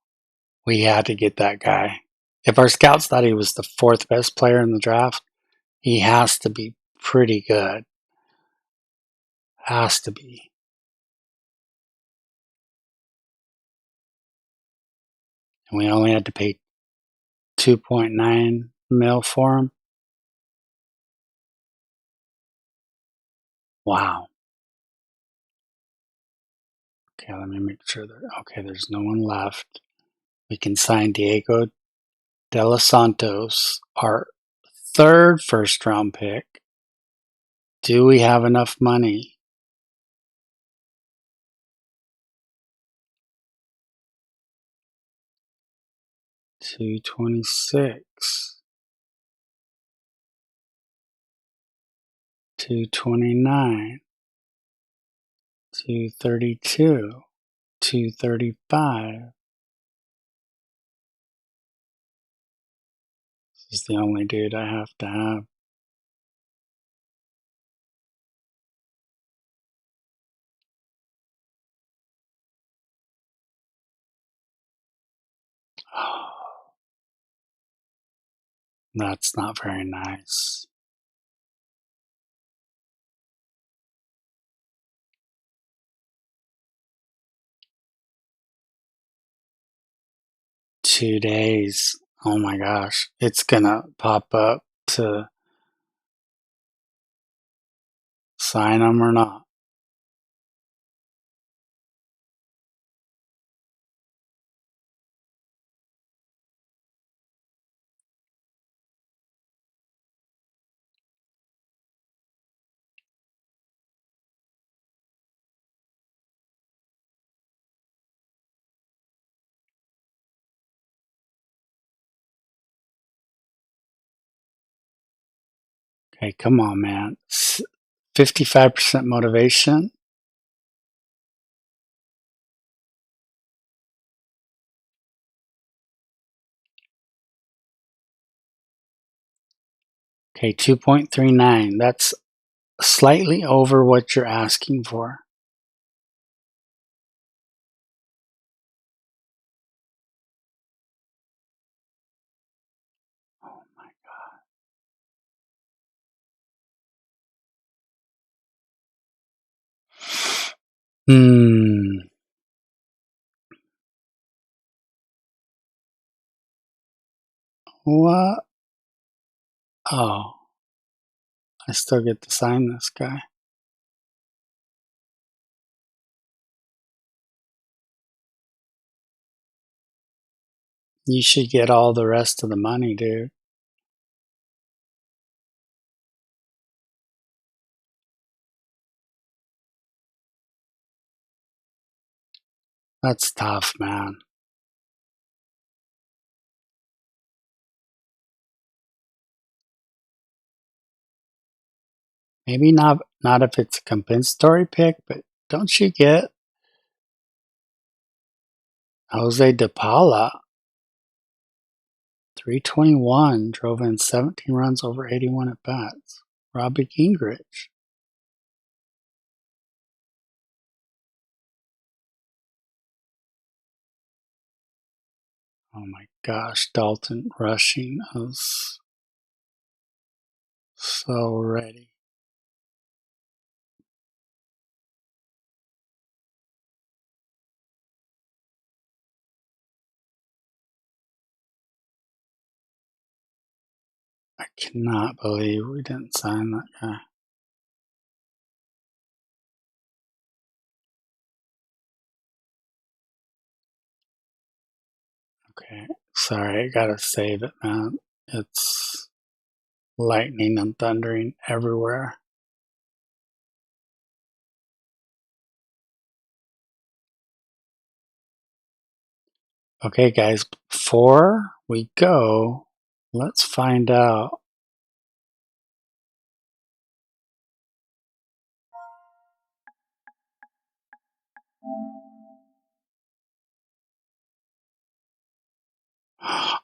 we had to get that guy. If our scouts thought he was the 4th best player in the draft, he has to be pretty good. Has to be. And we only had to pay 2.9 mil for him. Wow. Okay, let me make sure that, okay, there's no one left. We can sign Diego De Los Santos, our 3rd first-round pick. Do we have enough money? $226, $229, $232, $235. This is the only dude I have to have. Oh, that's not very nice. Two days. Oh my gosh. It's gonna pop up to sign them or not. Okay, come on, man. 55% motivation. Okay, 2.39. That's slightly over what you're asking for. Oh my God. What? Oh, I still get to sign this guy. You should get all the rest of the money, dude. That's tough, man. Maybe not if it's a compensatory pick, but don't you get Jose De Paula? 321 drove in 17 runs over 81 at bats. Robbie Gingrich. Oh my gosh, Dalton rushing us so ready. I cannot believe we didn't sign that guy. Okay, sorry, I gotta save it, man. It's lightning and thundering everywhere. Okay, guys, before we go, let's find out.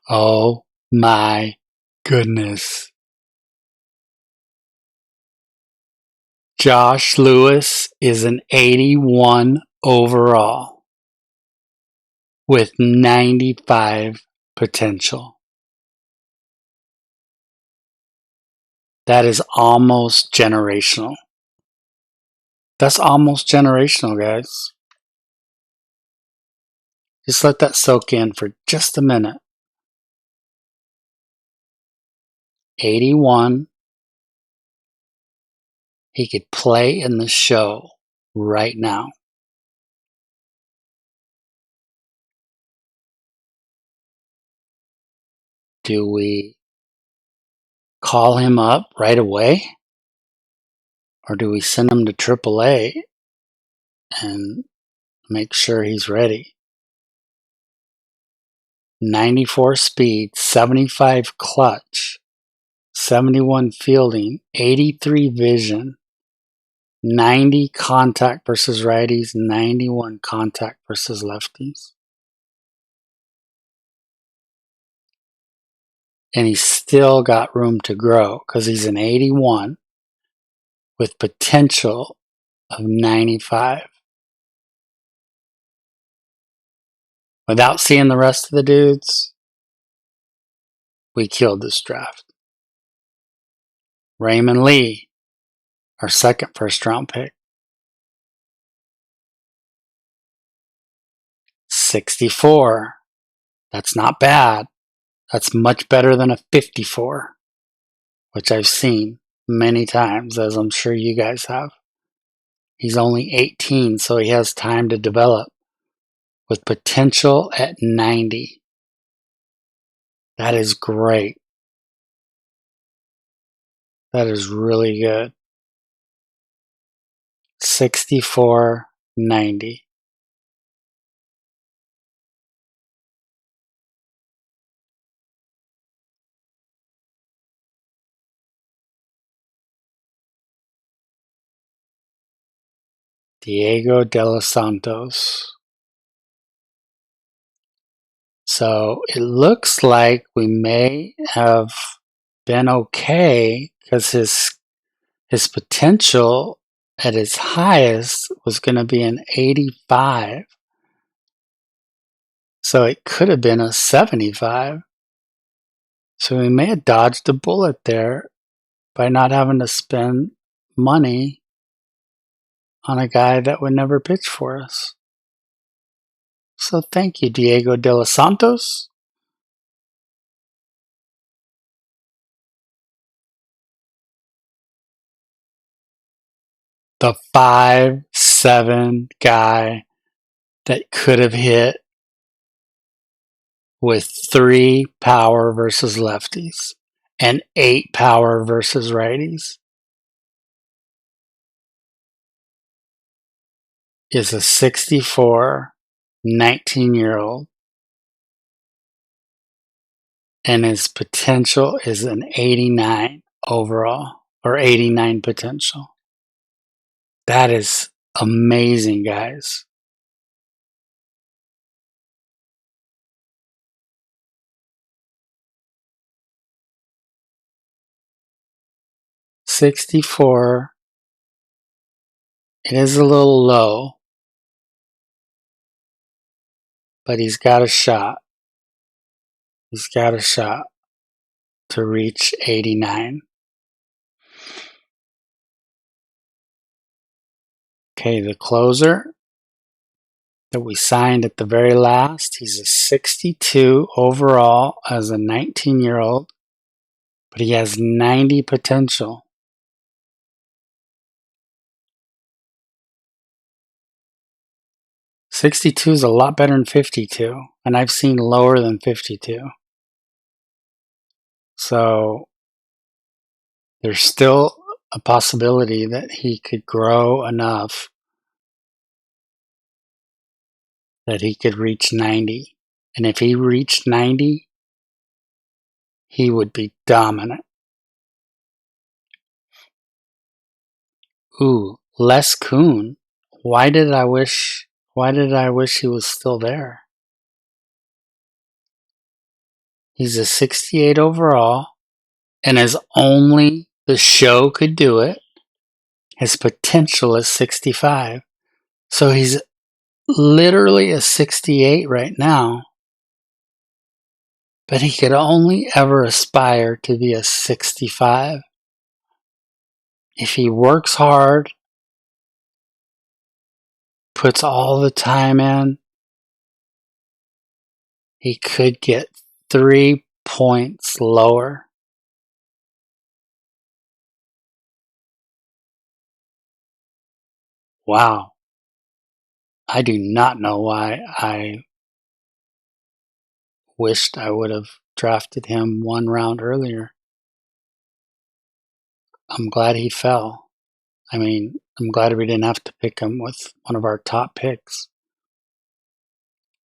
Oh my goodness. Josh Lewis is an 81 overall with 95 potential. That is almost generational. That's almost generational, guys. Just let that soak in for just a minute. 81. He could play in the show right now. Do we call him up right away? Or do we send him to AAA and make sure he's ready? 94 speed, 75 clutch, 71 fielding, 83 vision, 90 contact versus righties, 91 contact versus lefties. And he's still got room to grow because he's an 81 with potential of 95. Without seeing the rest of the dudes, we killed this draft. Raymond Lee, our second first round pick. 64. That's not bad. That's much better than a 54, which I've seen many times, as I'm sure you guys have. He's only 18, so he has time to develop with potential at 90. That is great. That is really good. 64, 90. Diego de los Santos. So it looks like we may have been okay because his potential at its highest was going to be an 85. So it could have been a 75. So we may have dodged a bullet there by not having to spend money on a guy that would never pitch for us. So thank you, Diego de los Santos. The 5'7" guy that could have hit with 3 power versus lefties and 8 power versus righties is a 64 19-year-old, and his potential is an 89 overall, or 89 potential. That is amazing, guys. $64. It is a little low, but he's got a shot. He's got a shot to reach 89. Okay, the closer that we signed at the very last, he's a 62 overall as a 19-year-old, but he has 90 potential. 62 is a lot better than 52, and I've seen lower than 52. So there's still a possibility that he could grow enough that he could reach 90. And if he reached 90, he would be dominant. Ooh, Les Kuhn. Why did I wish he was still there? He's a 68 overall, and as only the show could do it, his potential is 65. So he's literally a 68 right now, but he could only ever aspire to be a 65. If he works hard, puts all the time in, he could get 3 points lower. Wow. I do not know why I wished I would have drafted him one round earlier. I'm glad he fell. I mean, I'm glad we didn't have to pick him with one of our top picks.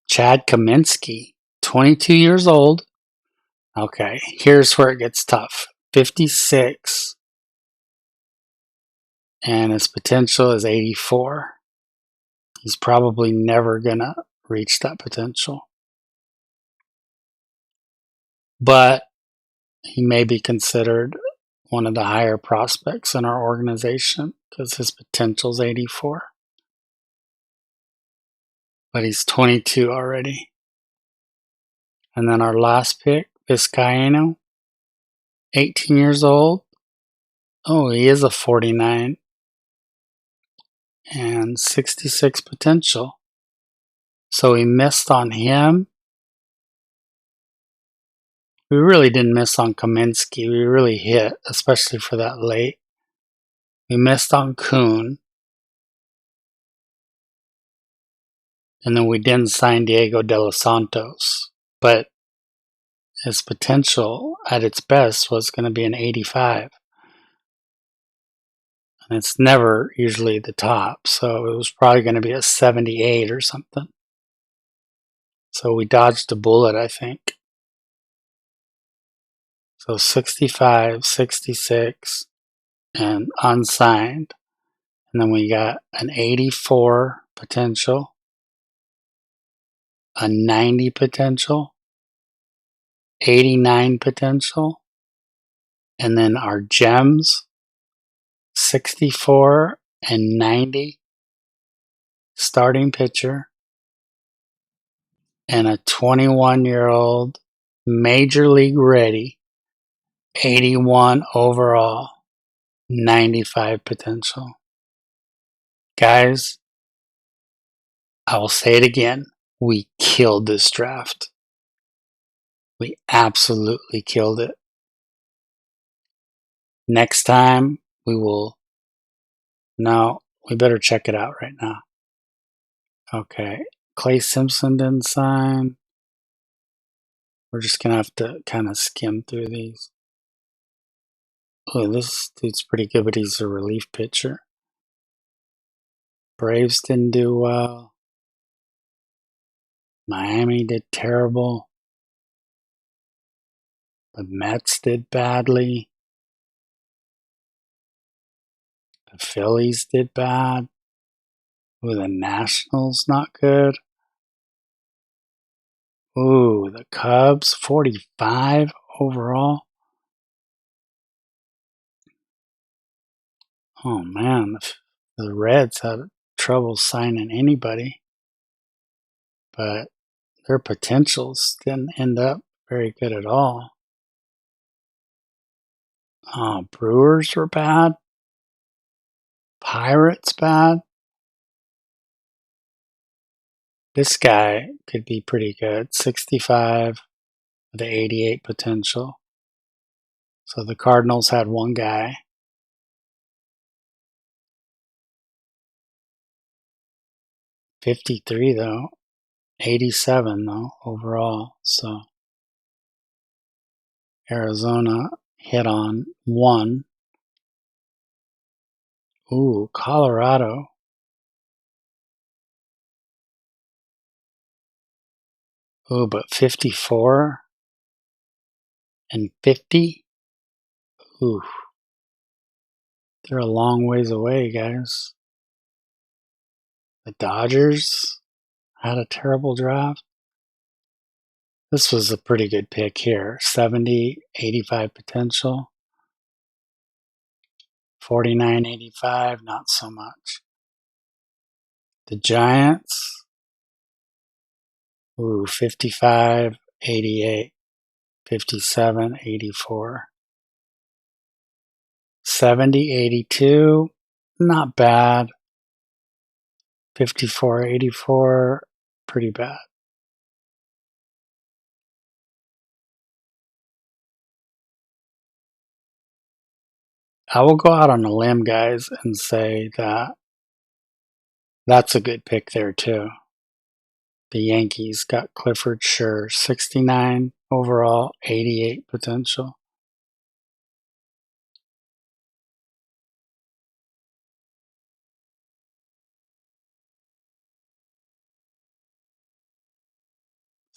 Chad Kaminsky, 22 years old. Okay, here's where it gets tough. 56, and his potential is 84. He's probably never gonna reach that potential. But he may be considered one of the higher prospects in our organization because his potential is 84. But he's 22 already. And then our last pick, Vizcaino, 18 years old. Oh, he is a 49 and 66 potential. So we missed on him. We really didn't miss on Kaminsky. We really hit, especially for that late. We missed on Kuhn. And then we didn't sign Diego De Los Santos. But his potential at its best was going to be an 85. And it's never usually the top. So it was probably going to be a 78 or something. So we dodged a bullet, I think. So 65, 66, and unsigned. And then we got an 84 potential, a 90 potential, 89 potential, and then our gems, 64 and 90 starting pitcher, and a 21-year-old major league ready, 81 overall, 95 potential. Guys, I will say it again. We killed this draft. We absolutely killed it. Next time, we will... No, we better check it out right now. Okay. Clay Simpson didn't sign. We're just going to have to kind of skim through these. Oh, this dude's pretty good, but he's a relief pitcher. Braves didn't do well. Miami did terrible. The Mets did badly. The Phillies did bad. Ooh, the Nationals not good. Ooh, the Cubs, 45 overall. Oh man, the Reds had trouble signing anybody. But their potentials didn't end up very good at all. Brewers were bad. Pirates bad. This guy could be pretty good. 65 with 88 potential. So the Cardinals had one guy. 53 though. 87 though overall. So Arizona hit on one. Ooh, Colorado. Ooh, but 54 and 50? Ooh. They're a long ways away, guys. The Dodgers had a terrible draft. This was a pretty good pick here. 70, 85 potential. 49, 85, not so much. The Giants. Ooh, 55, 88. 57, 84. 70, 82. Not bad. 54, 84. Pretty bad. I will go out on a limb, guys, and say that that's a good pick there, too. The Yankees got Clifford Sure, 69 overall, 88 potential.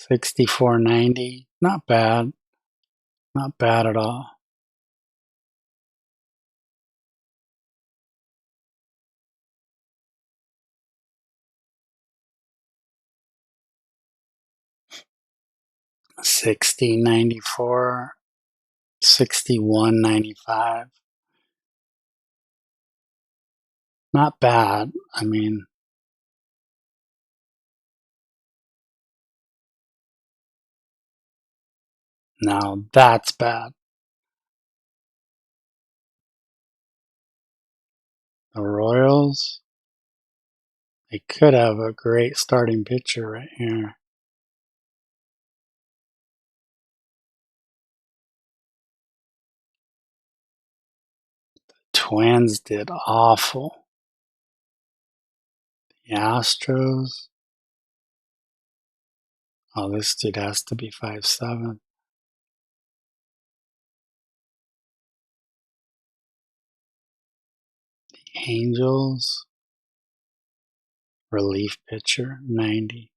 $64.90, not bad. Not bad at all. $60.94, $61.95. Not bad. I mean, now that's bad. The Royals, they could have a great starting pitcher right here. Twins did awful. The Astros. Oh, this dude has to be 5'7". The Angels. Relief pitcher, 90.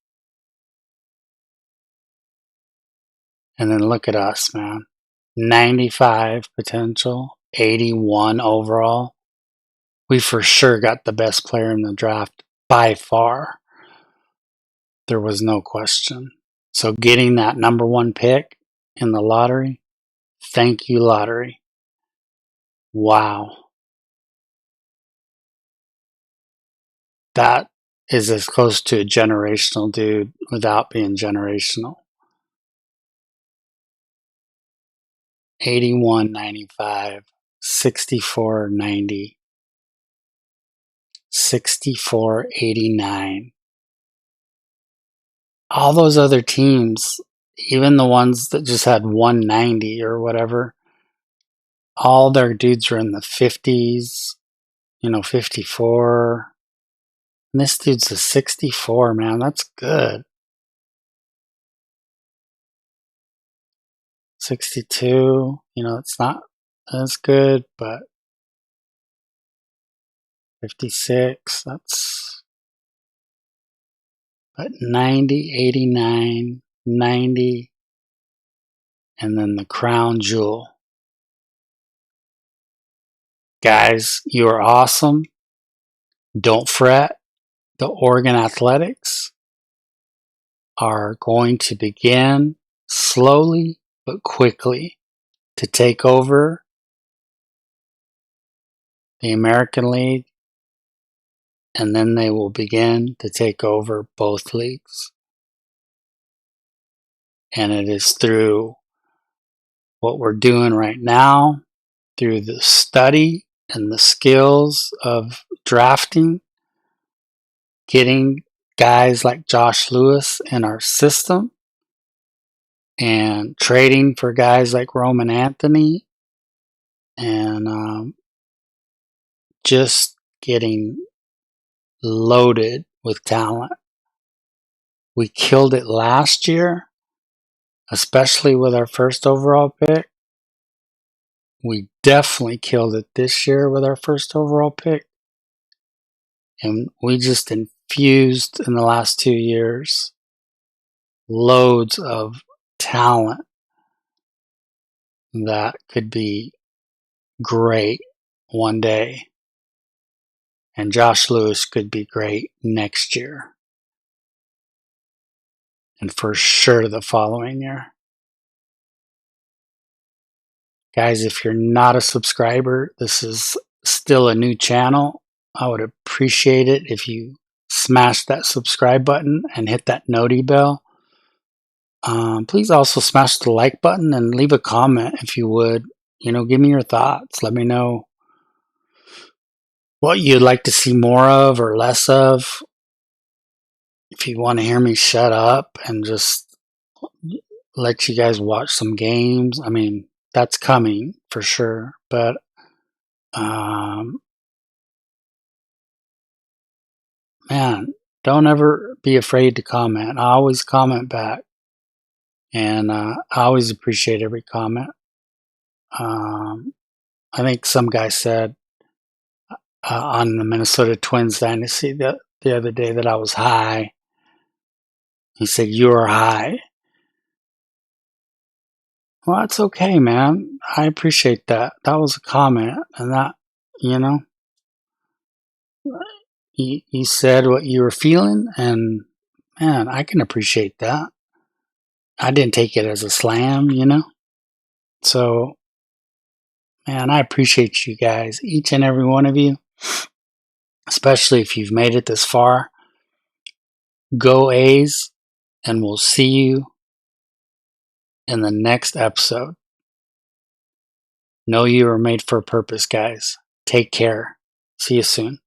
And then look at us, man. 95 potential, 81 overall. We for sure got the best player in the draft by far. There was no question. So getting that number one pick in the lottery, thank you, lottery. Wow. That is as close to a generational dude without being generational. 81.95, 64.90, 64.89. All those other teams, even the ones that just had 190 or whatever, all their dudes were in the 50s, 54. And this dude's a 64, man. That's good. 62, it's not as good, but 56, but 90, 89, 90, and then the crown jewel. Guys, you are awesome. Don't fret. The Oregon Athletics are going to begin slowly but quickly to take over the American League, and then they will begin to take over both leagues. And it is through what we're doing right now, through the study and the skills of drafting, getting guys like Josh Lewis in our system, and trading for guys like Roman Anthony, and just getting loaded with talent. We killed it last year, especially with our first overall pick. We definitely killed it this year with our first overall pick. And we just infused in the last 2 years loads of talent that could be great one day. And Josh Lewis could be great next year. And for sure the following year. Guys, if you're not a subscriber, this is still a new channel. I would appreciate it if you smash that subscribe button and hit that noti bell. Please also smash the like button and leave a comment if you would. Give me your thoughts. Let me know what you'd like to see more of or less of. If you want to hear me shut up and just let you guys watch some games, I mean, that's coming for sure. But man, don't ever be afraid to comment. I always comment back. And I always appreciate every comment. I think some guy said on the Minnesota Twins dynasty the other day that I was high. He said, "You are high." Well, that's okay, man. I appreciate that. That was a comment. And that, he said what you were feeling. And man, I can appreciate that. I didn't take it as a slam, So, man, I appreciate you guys, each and every one of you, especially if you've made it this far. Go A's, and we'll see you in the next episode. Know you are made for a purpose, guys. Take care. See you soon.